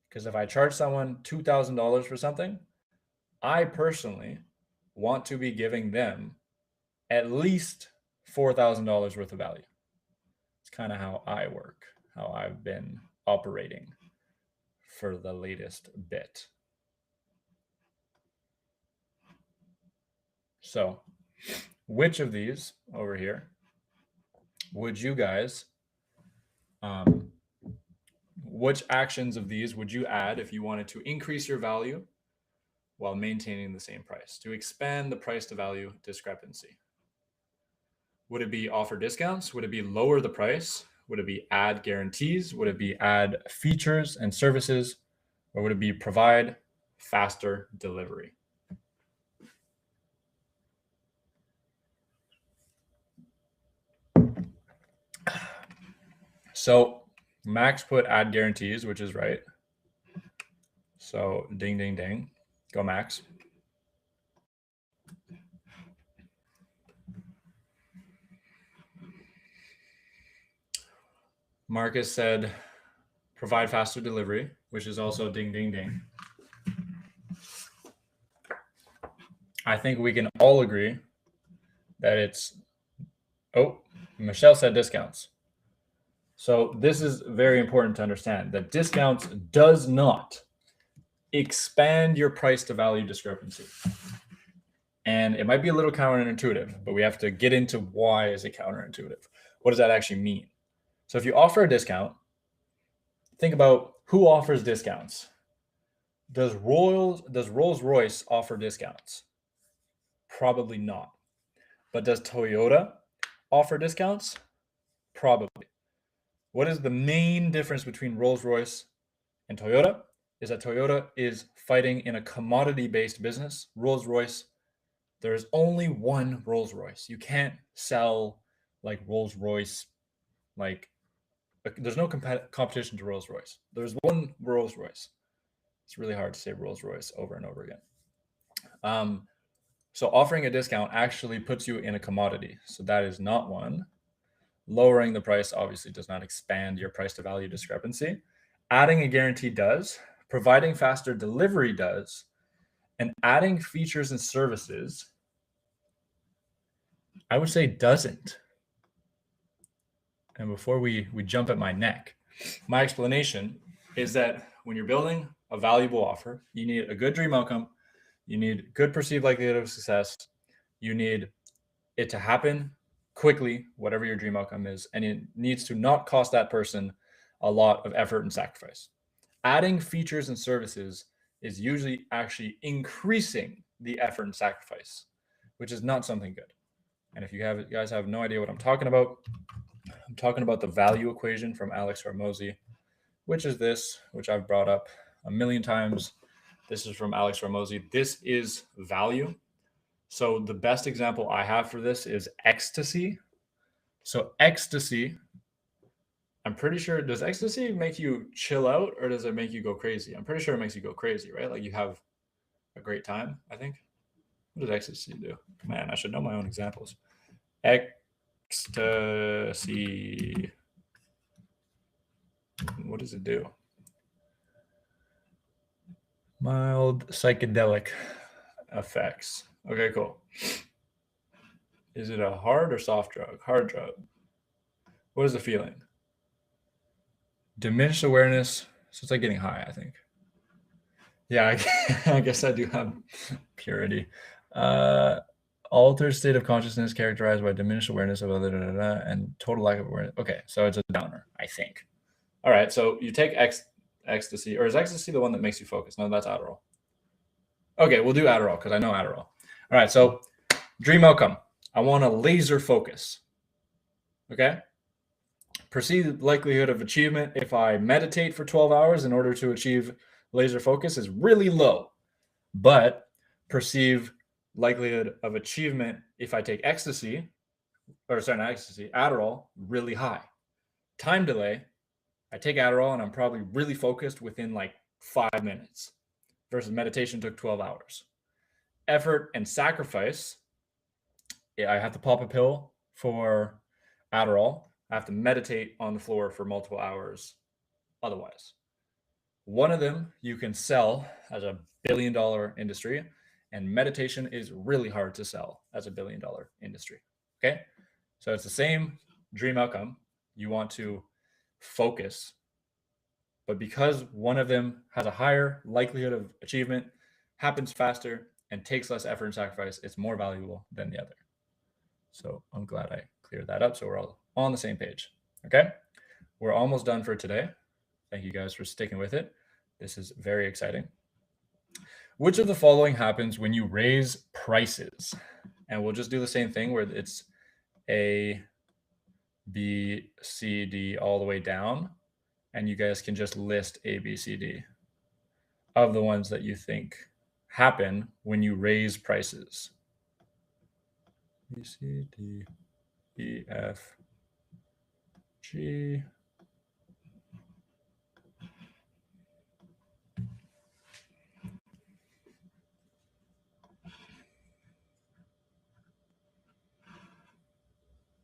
Because if I charge someone $2,000 for something, I personally want to be giving them at least $4,000 worth of value. It's kind of how I work, how I've been operating. for the latest bit. So which of these over here would you guys, which actions of these would you add if you wanted to increase your value while maintaining the same price, to expand the price to value discrepancy? Would it be offer discounts? Would it be lower the price? Would it be add guarantees? Would it be add features and services? Or would it be provide faster delivery? So Max put add guarantees, which is right. So ding, ding, ding. Go Max. Marcus said provide faster delivery, which is also ding, ding, ding. I think we can all agree that it's, oh, Michelle said discounts. So this is very important to understand that discounts does not expand your price to value discrepancy. And it might be a little counterintuitive, but we have to get into why is it counterintuitive. What does that actually mean? So if you offer a discount, think about who offers discounts. Does Rolls-Royce offer discounts? Probably not. But does Toyota offer discounts? Probably. What is the main difference between Rolls-Royce and Toyota? Is that Toyota is fighting in a commodity-based business. Rolls-Royce, there is only one Rolls-Royce. You can't sell like Rolls-Royce, like there's no competition to Rolls-Royce. There's one Rolls-Royce. It's really hard to say Rolls-Royce over and over again. So offering a discount actually puts you in a commodity. So that is not one. Lowering the price obviously does not expand your price to value discrepancy. Adding a guarantee does. Providing faster delivery does. And adding features and services, I would say doesn't. And before we jump at my neck, my explanation is that when you're building a valuable offer, you need a good dream outcome. You need good perceived likelihood of success. You need it to happen quickly, whatever your dream outcome is, and it needs to not cost that person a lot of effort and sacrifice. Adding features and services is usually actually increasing the effort and sacrifice, which is not something good. And if you guys have no idea what I'm talking about the value equation from Alex Hormozi, which is this, which I've brought up a million times. This is from Alex Hormozi. This is value. So the best example I have for this is ecstasy. So ecstasy, I'm pretty sure, does ecstasy make you chill out or does it make you go crazy? I'm pretty sure it makes you go crazy, right? Like you have a great time, I think. What does ecstasy do? Man, I should know my own examples. Ecstasy. What does it do? Mild psychedelic effects. Okay, cool. Is it a hard or soft drug? Hard drug. What is the feeling? Diminished awareness. So it's like getting high, I think. Yeah, I guess I do have purity. Altered state of consciousness characterized by diminished awareness of and total lack of awareness. Okay, so it's a downer, I think. All right, so you take ecstasy, or is ecstasy the one that makes you focus? No, that's Adderall. Okay, we'll do Adderall because I know Adderall. All right, so dream outcome. I want a laser focus. Okay? Perceived likelihood of achievement if I meditate for 12 hours in order to achieve laser focus is really low. But perceived likelihood of achievement if I take Adderall, really high. Time delay, I take Adderall and I'm probably really focused within like 5 minutes versus meditation took 12 hours. Effort and sacrifice, I have to pop a pill for Adderall. I have to meditate on the floor for multiple hours otherwise. One of them you can sell as a billion-dollar industry, and meditation is really hard to sell as a billion-dollar industry. Okay? So it's the same dream outcome. You want to focus, but because one of them has a higher likelihood of achievement, happens faster, and takes less effort and sacrifice, it's more valuable than the other. So I'm glad I cleared that up so we're all on the same page. Okay, we're almost done for today. Thank you guys for sticking with it. This is very exciting. Which of the following happens when you raise prices? And we'll just do the same thing where it's A, B, C, D all the way down. And you guys can just list A, B, C, D of the ones that you think happen when you raise prices. B, C, D, E, F, G.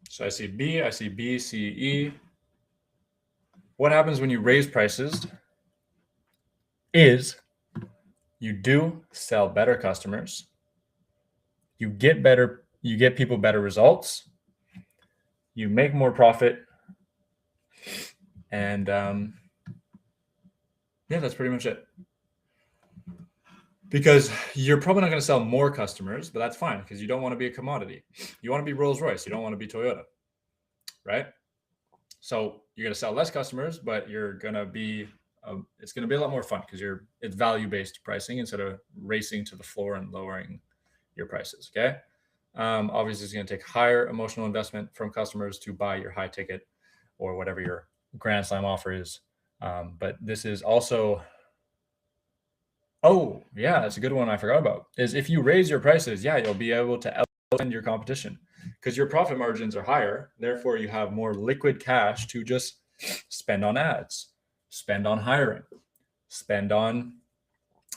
So I see B, C, E. What happens when you raise prices is you do sell better customers. You get people better results. You make more profit. And yeah, that's pretty much it. Because you're probably not going to sell more customers, but that's fine because you don't want to be a commodity. You want to be Rolls-Royce. You don't want to be Toyota, right? So you're going to sell less customers, but you're going to be it's going to be a lot more fun because it's value-based pricing instead of racing to the floor and lowering your prices. Okay. Obviously, it's going to take higher emotional investment from customers to buy your high ticket or whatever your Grand Slam offer is. But this is also, oh yeah, that's a good one I forgot about, is if you raise your prices, yeah, you'll be able to outspend your competition because your profit margins are higher. Therefore, you have more liquid cash to just spend on ads, spend on hiring, spend on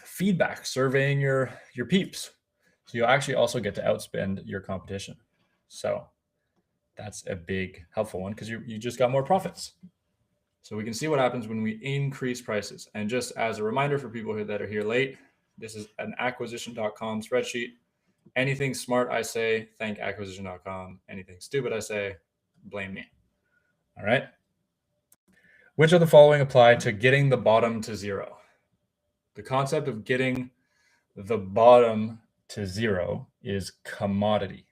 feedback, surveying your peeps. So you'll actually also get to outspend your competition. So that's a big helpful one because you just got more profits. So we can see what happens when we increase prices. And just as a reminder for people that are here late, this is an acquisition.com spreadsheet. Anything smart I say, thank acquisition.com. Anything stupid I say, blame me. All right. Which of the following apply to getting the bottom to zero? The concept of getting the bottom to zero is commodity.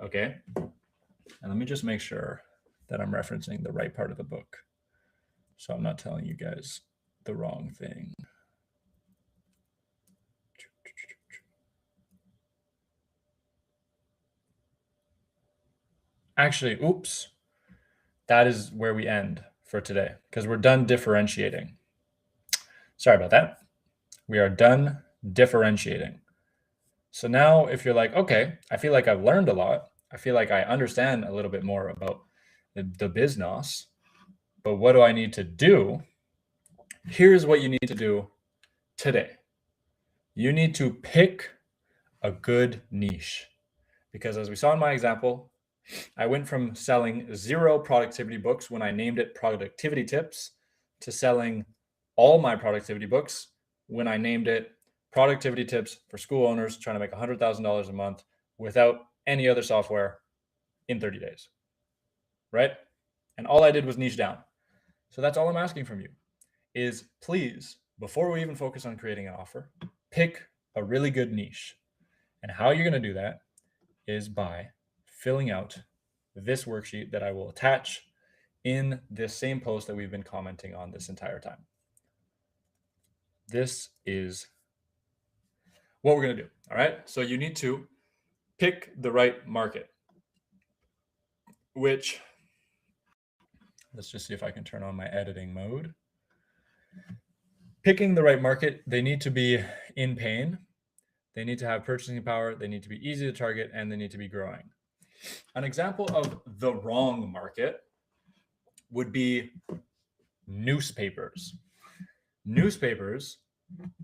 Okay. And let me just make sure that I'm referencing the right part of the book, so I'm not telling you guys the wrong thing. Actually, oops. That is where we end for today because we're done differentiating. Sorry about that. We are done differentiating. So now if you're like, okay, I feel like I've learned a lot. I feel like I understand a little bit more about the business, but what do I need to do? Here's what you need to do today. You need to pick a good niche because as we saw in my example, I went from selling 0 productivity books when I named it Productivity Tips to selling all my productivity books when I named it Productivity Tips for School Owners trying to make $100,000 a month without any other software in 30 days, right? And all I did was niche down. So that's all I'm asking from you is please, before we even focus on creating an offer, pick a really good niche. And how you're going to do that is by filling out this worksheet that I will attach in this same post that we've been commenting on this entire time. This is what we're going to do. All right. So you need to pick the right market, which let's just see if I can turn on my editing mode. Picking the right market, they need to be in pain. They need to have purchasing power. They need to be easy to target, and they need to be growing. An example of the wrong market would be newspapers. Newspapers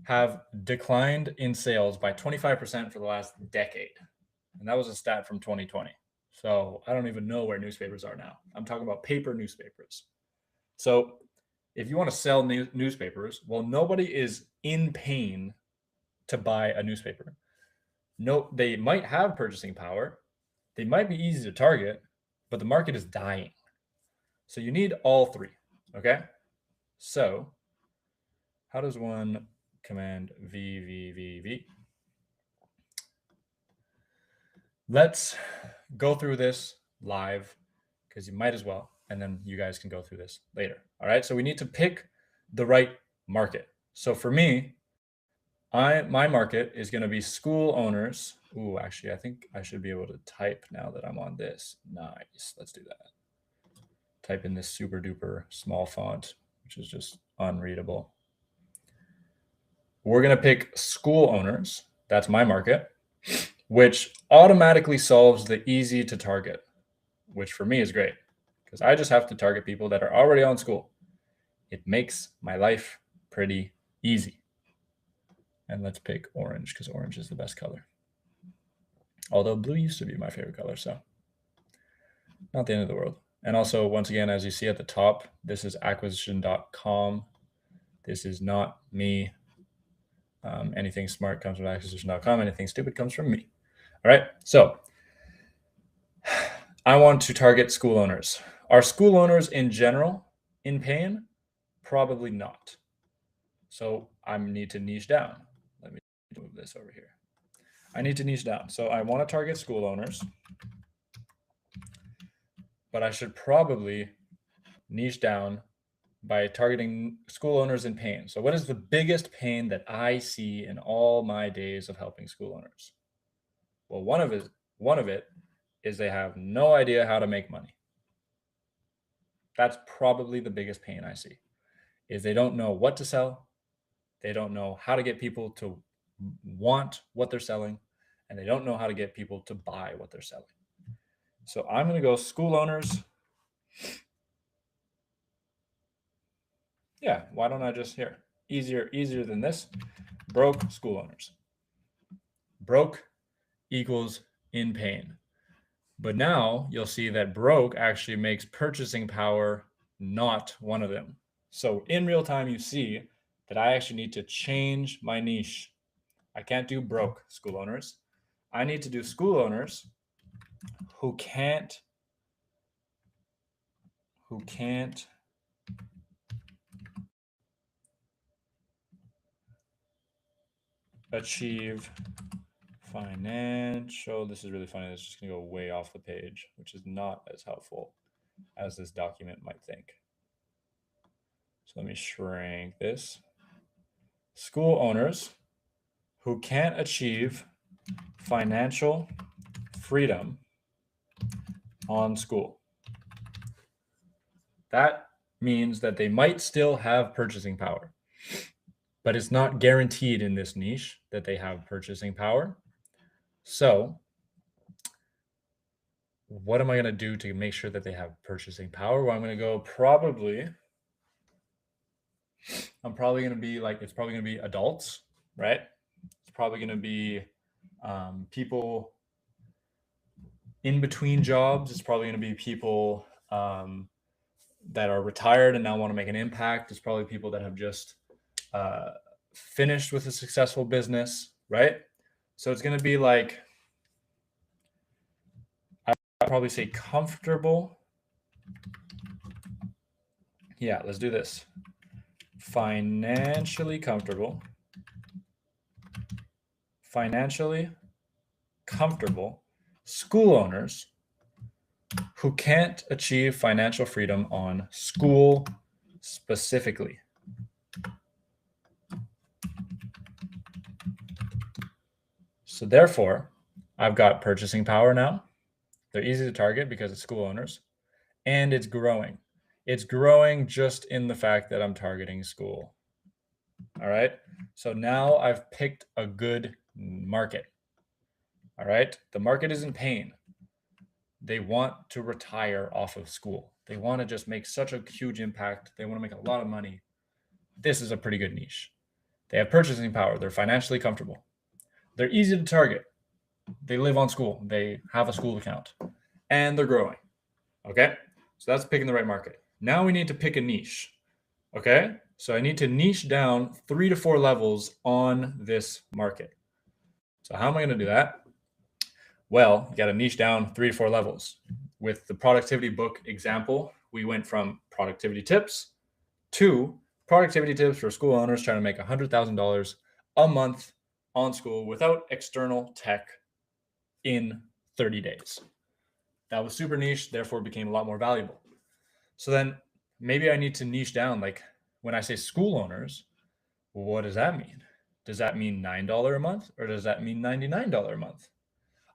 have declined in sales by 25% for the last decade. And that was a stat from 2020. So I don't even know where newspapers are now. I'm talking about paper newspapers. So if you want to sell newspapers, well, nobody is in pain to buy a newspaper. No, they might have purchasing power. They might be easy to target, but the market is dying. So you need all three. Okay. So how does one command V? Let's go through this live because you might as well, and then you guys can go through this later. All right, so we need to pick the right market. So for me, my market is going to be school owners. Ooh, actually, I think I should be able to type now that I'm on this. Nice, let's do that. Type in this super duper small font, which is just unreadable. We're going to pick school owners. That's my market, which automatically solves the easy to target, which for me is great because I just have to target people that are already on school. It makes my life pretty easy. And let's pick orange because orange is the best color. Although blue used to be my favorite color, so not the end of the world. And also, once again, as you see at the top, this is acquisition.com. This is not me. Anything smart comes from acquisition.com. Anything stupid comes from me. All right, so I want to target school owners. Are school owners in general in pain? Probably not. So I need to niche down. Let me move this over here. I need to niche down. So I want to target school owners, but I should probably niche down by targeting school owners in pain. So what is the biggest pain that I see in all my days of helping school owners? Well, one of it is they have no idea how to make money. That's probably the biggest pain I see, is they don't know what to sell. They don't know how to get people to want what they're selling, and they don't know how to get people to buy what they're selling. So I'm going to go school owners. Yeah, why don't I just here? Easier than this. Broke school owners. Broke equals in pain. But now you'll see that broke actually makes purchasing power not one of them. So in real time, you see that I actually need to change my niche. I can't do broke school owners. I need to do school owners who can't achieve financial. This is really funny. It's just going to go way off the page, which is not as helpful as this document might think. So let me shrink this. School owners who can't achieve financial freedom on school. That means that they might still have purchasing power, but it's not guaranteed in this niche that they have purchasing power. So what am I going to do to make sure that they have purchasing power? Well, I'm going to go I'm probably going to be like, it's probably going to be adults, right? It's probably going to be people in between jobs. It's probably going to be people that are retired and now want to make an impact. It's probably people that have just finished with a successful business, right? So it's going to be like, I'd probably say comfortable. Yeah, let's do this. Financially comfortable. Financially comfortable school owners who can't achieve financial freedom on school specifically. So therefore, I've got purchasing power now. They're easy to target because it's school owners, and it's growing. It's growing just in the fact that I'm targeting school. All right. So now I've picked a good market. All right. The market is in pain. They want to retire off of school. They want to just make such a huge impact. They want to make a lot of money. This is a pretty good niche. They have purchasing power. They're financially comfortable. They're easy to target. They live on school. They have a school account, and they're growing. Okay. So that's picking the right market. Now we need to pick a niche. Okay. So I need to niche down 3 to 4 levels on this market. So how am I going to do that? Well, you got to niche down 3 to 4 levels. With the productivity book example, we went from productivity tips to productivity tips for school owners trying to make $100,000 a month on Skool without external tech in 30 days. That was super niche, therefore became a lot more valuable. So then maybe I need to niche down. Like when I say school owners, what does that mean? Does that mean $9 a month or does that mean $99 a month?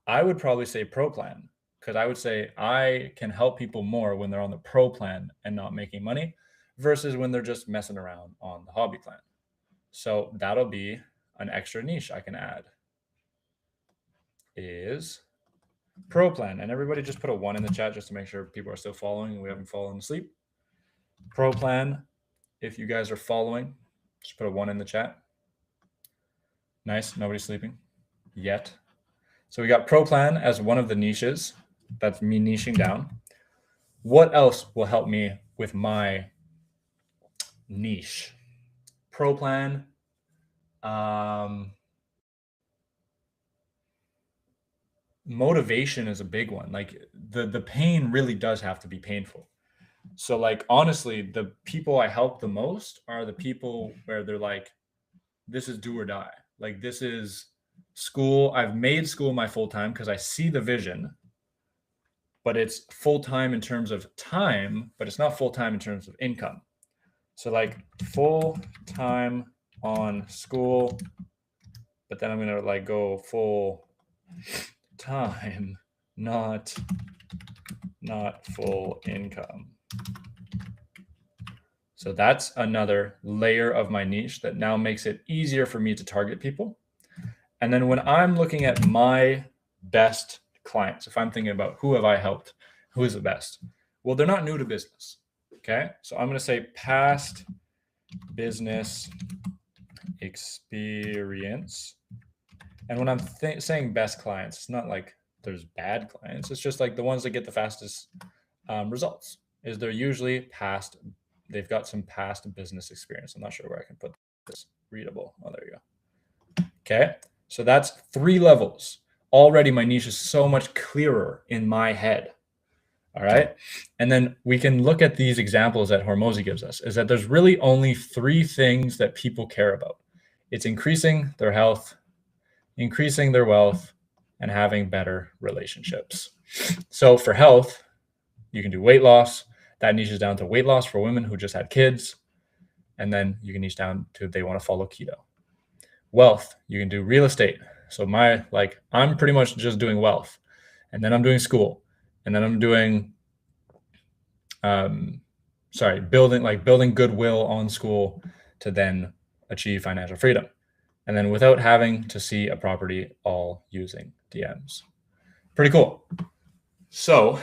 I would probably say pro plan, because I would say I can help people more when they're on the pro plan and not making money versus when they're just messing around on the hobby plan. So that'll be an extra niche I can add is pro plan. And everybody just put a 1 in the chat just to make sure people are still following and we haven't fallen asleep. Pro plan, if you guys are following, just put a 1 in the chat. Nice, nobody's sleeping yet. So we got pro plan as one of the niches. That's me niching down. What else will help me with my niche? Pro plan. Motivation is a big one. Like the pain really does have to be painful. So like, honestly, the people I help the most are the people where they're like, this is do or die. Like this is Skool. I've made Skool my full-time because I see the vision, but it's full-time in terms of time, but it's not full-time in terms of income. So like full-time on Skool, but then I'm going to like go full time, not full income. So that's another layer of my niche that now makes it easier for me to target people. And then when I'm looking at my best clients, if I'm thinking about who have I helped, who is the best? Well, they're not new to business. Okay. So I'm going to say past business experience. And when I'm saying best clients, it's not like there's bad clients. It's just like the ones that get the fastest results is they're usually past. They've got some past business experience. I'm not sure where I can put this. Readable. Oh, there you go. Okay. So that's 3 levels. Already my niche is so much clearer in my head. All right. And then we can look at these examples that Hormozi gives us is that there's really only 3 things that people care about. It's increasing their health, increasing their wealth, and having better relationships. So for health, you can do weight loss. That niches down to weight loss for women who just had kids. And then you can niche down to they want to follow keto. Wealth, you can do real estate. So I'm pretty much just doing wealth. And then I'm doing Skool. And then I'm doing, building goodwill on Skool to then achieve financial freedom. And then without having to see a property, all using DMs. Pretty cool. So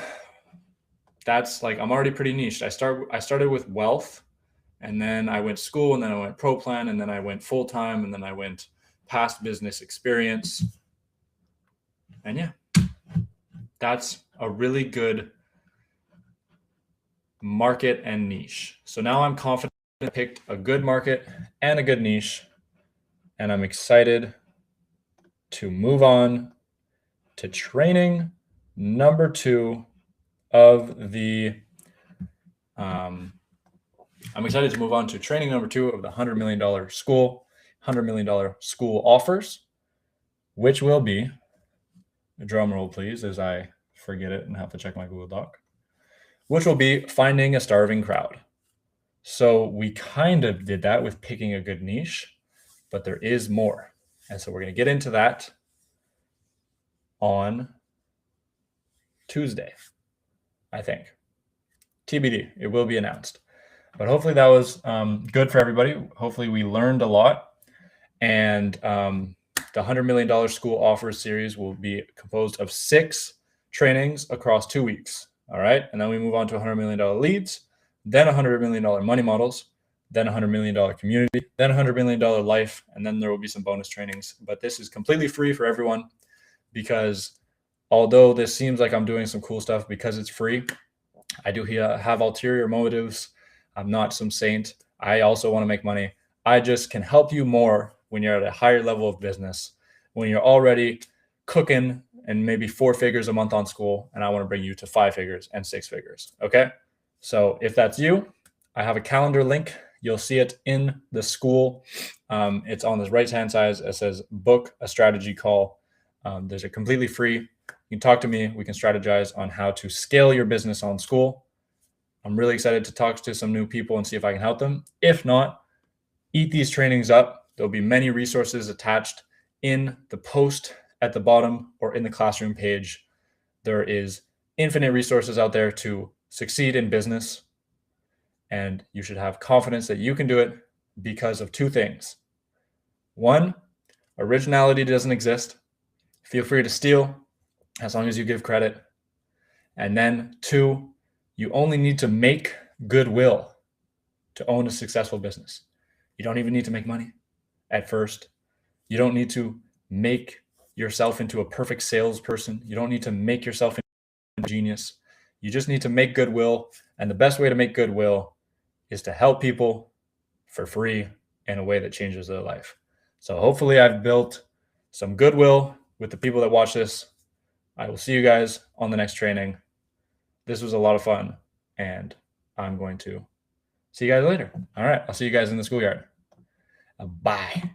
that's like, I'm already pretty niched. I started with wealth, and then I went Skool, and then I went pro plan, and then I went full-time, and then I went past business experience. And yeah, that's a really good market and niche. So now I'm confident I picked a good market and a good niche, and I'm excited to move on to training number 2 of the I'm excited to move on to training number 2 of the $100 million Skool, $100 million Skool offers, which will be, a drum roll please, as I forget it and have to check my Google Doc, which will be finding a starving crowd. So we kind of did that with picking a good niche, but there is more. And so we're going to get into that on Tuesday, I think. TBD, it will be announced. But hopefully that was good for everybody. Hopefully we learned a lot. And the $100 million Skool offers series will be composed of 6 trainings across 2 weeks. All right. And then we move on to $100 million leads, then $100 million money models, then $100 million community, then $100 million life. And then there will be some bonus trainings. But this is completely free for everyone because although this seems like I'm doing some cool stuff because it's free, I do have ulterior motives. I'm not some saint. I also want to make money. I just can help you more when you're at a higher level of business, when you're already cooking and maybe 4 figures a month on Skool, and I want to bring you to 5 figures and 6 figures. Okay. So if that's you, I have a calendar link You'll see it in the Skool. It's on the right-hand side. It says book a strategy call. There's a completely free. You can talk to me. We can strategize on how to scale your business on Skool. I'm really excited to talk to some new people and see if I can help them. If not, eat these trainings up. There'll be many resources attached in the post at the bottom or in the classroom page. There is infinite resources out there to succeed in business. And you should have confidence that you can do it because of two things. One, originality doesn't exist. Feel free to steal as long as you give credit. And then two, you only need to make goodwill to own a successful business. You don't even need to make money at first. You don't need to make yourself into a perfect salesperson. You don't need to make yourself into a genius. You just need to make goodwill. And the best way to make goodwill is to help people for free in a way that changes their life. So hopefully I've built some goodwill with the people that watch this. I will see you guys on the next training. This was a lot of fun, and I'm going to see you guys later. All right, I'll see you guys in the schoolyard. Bye.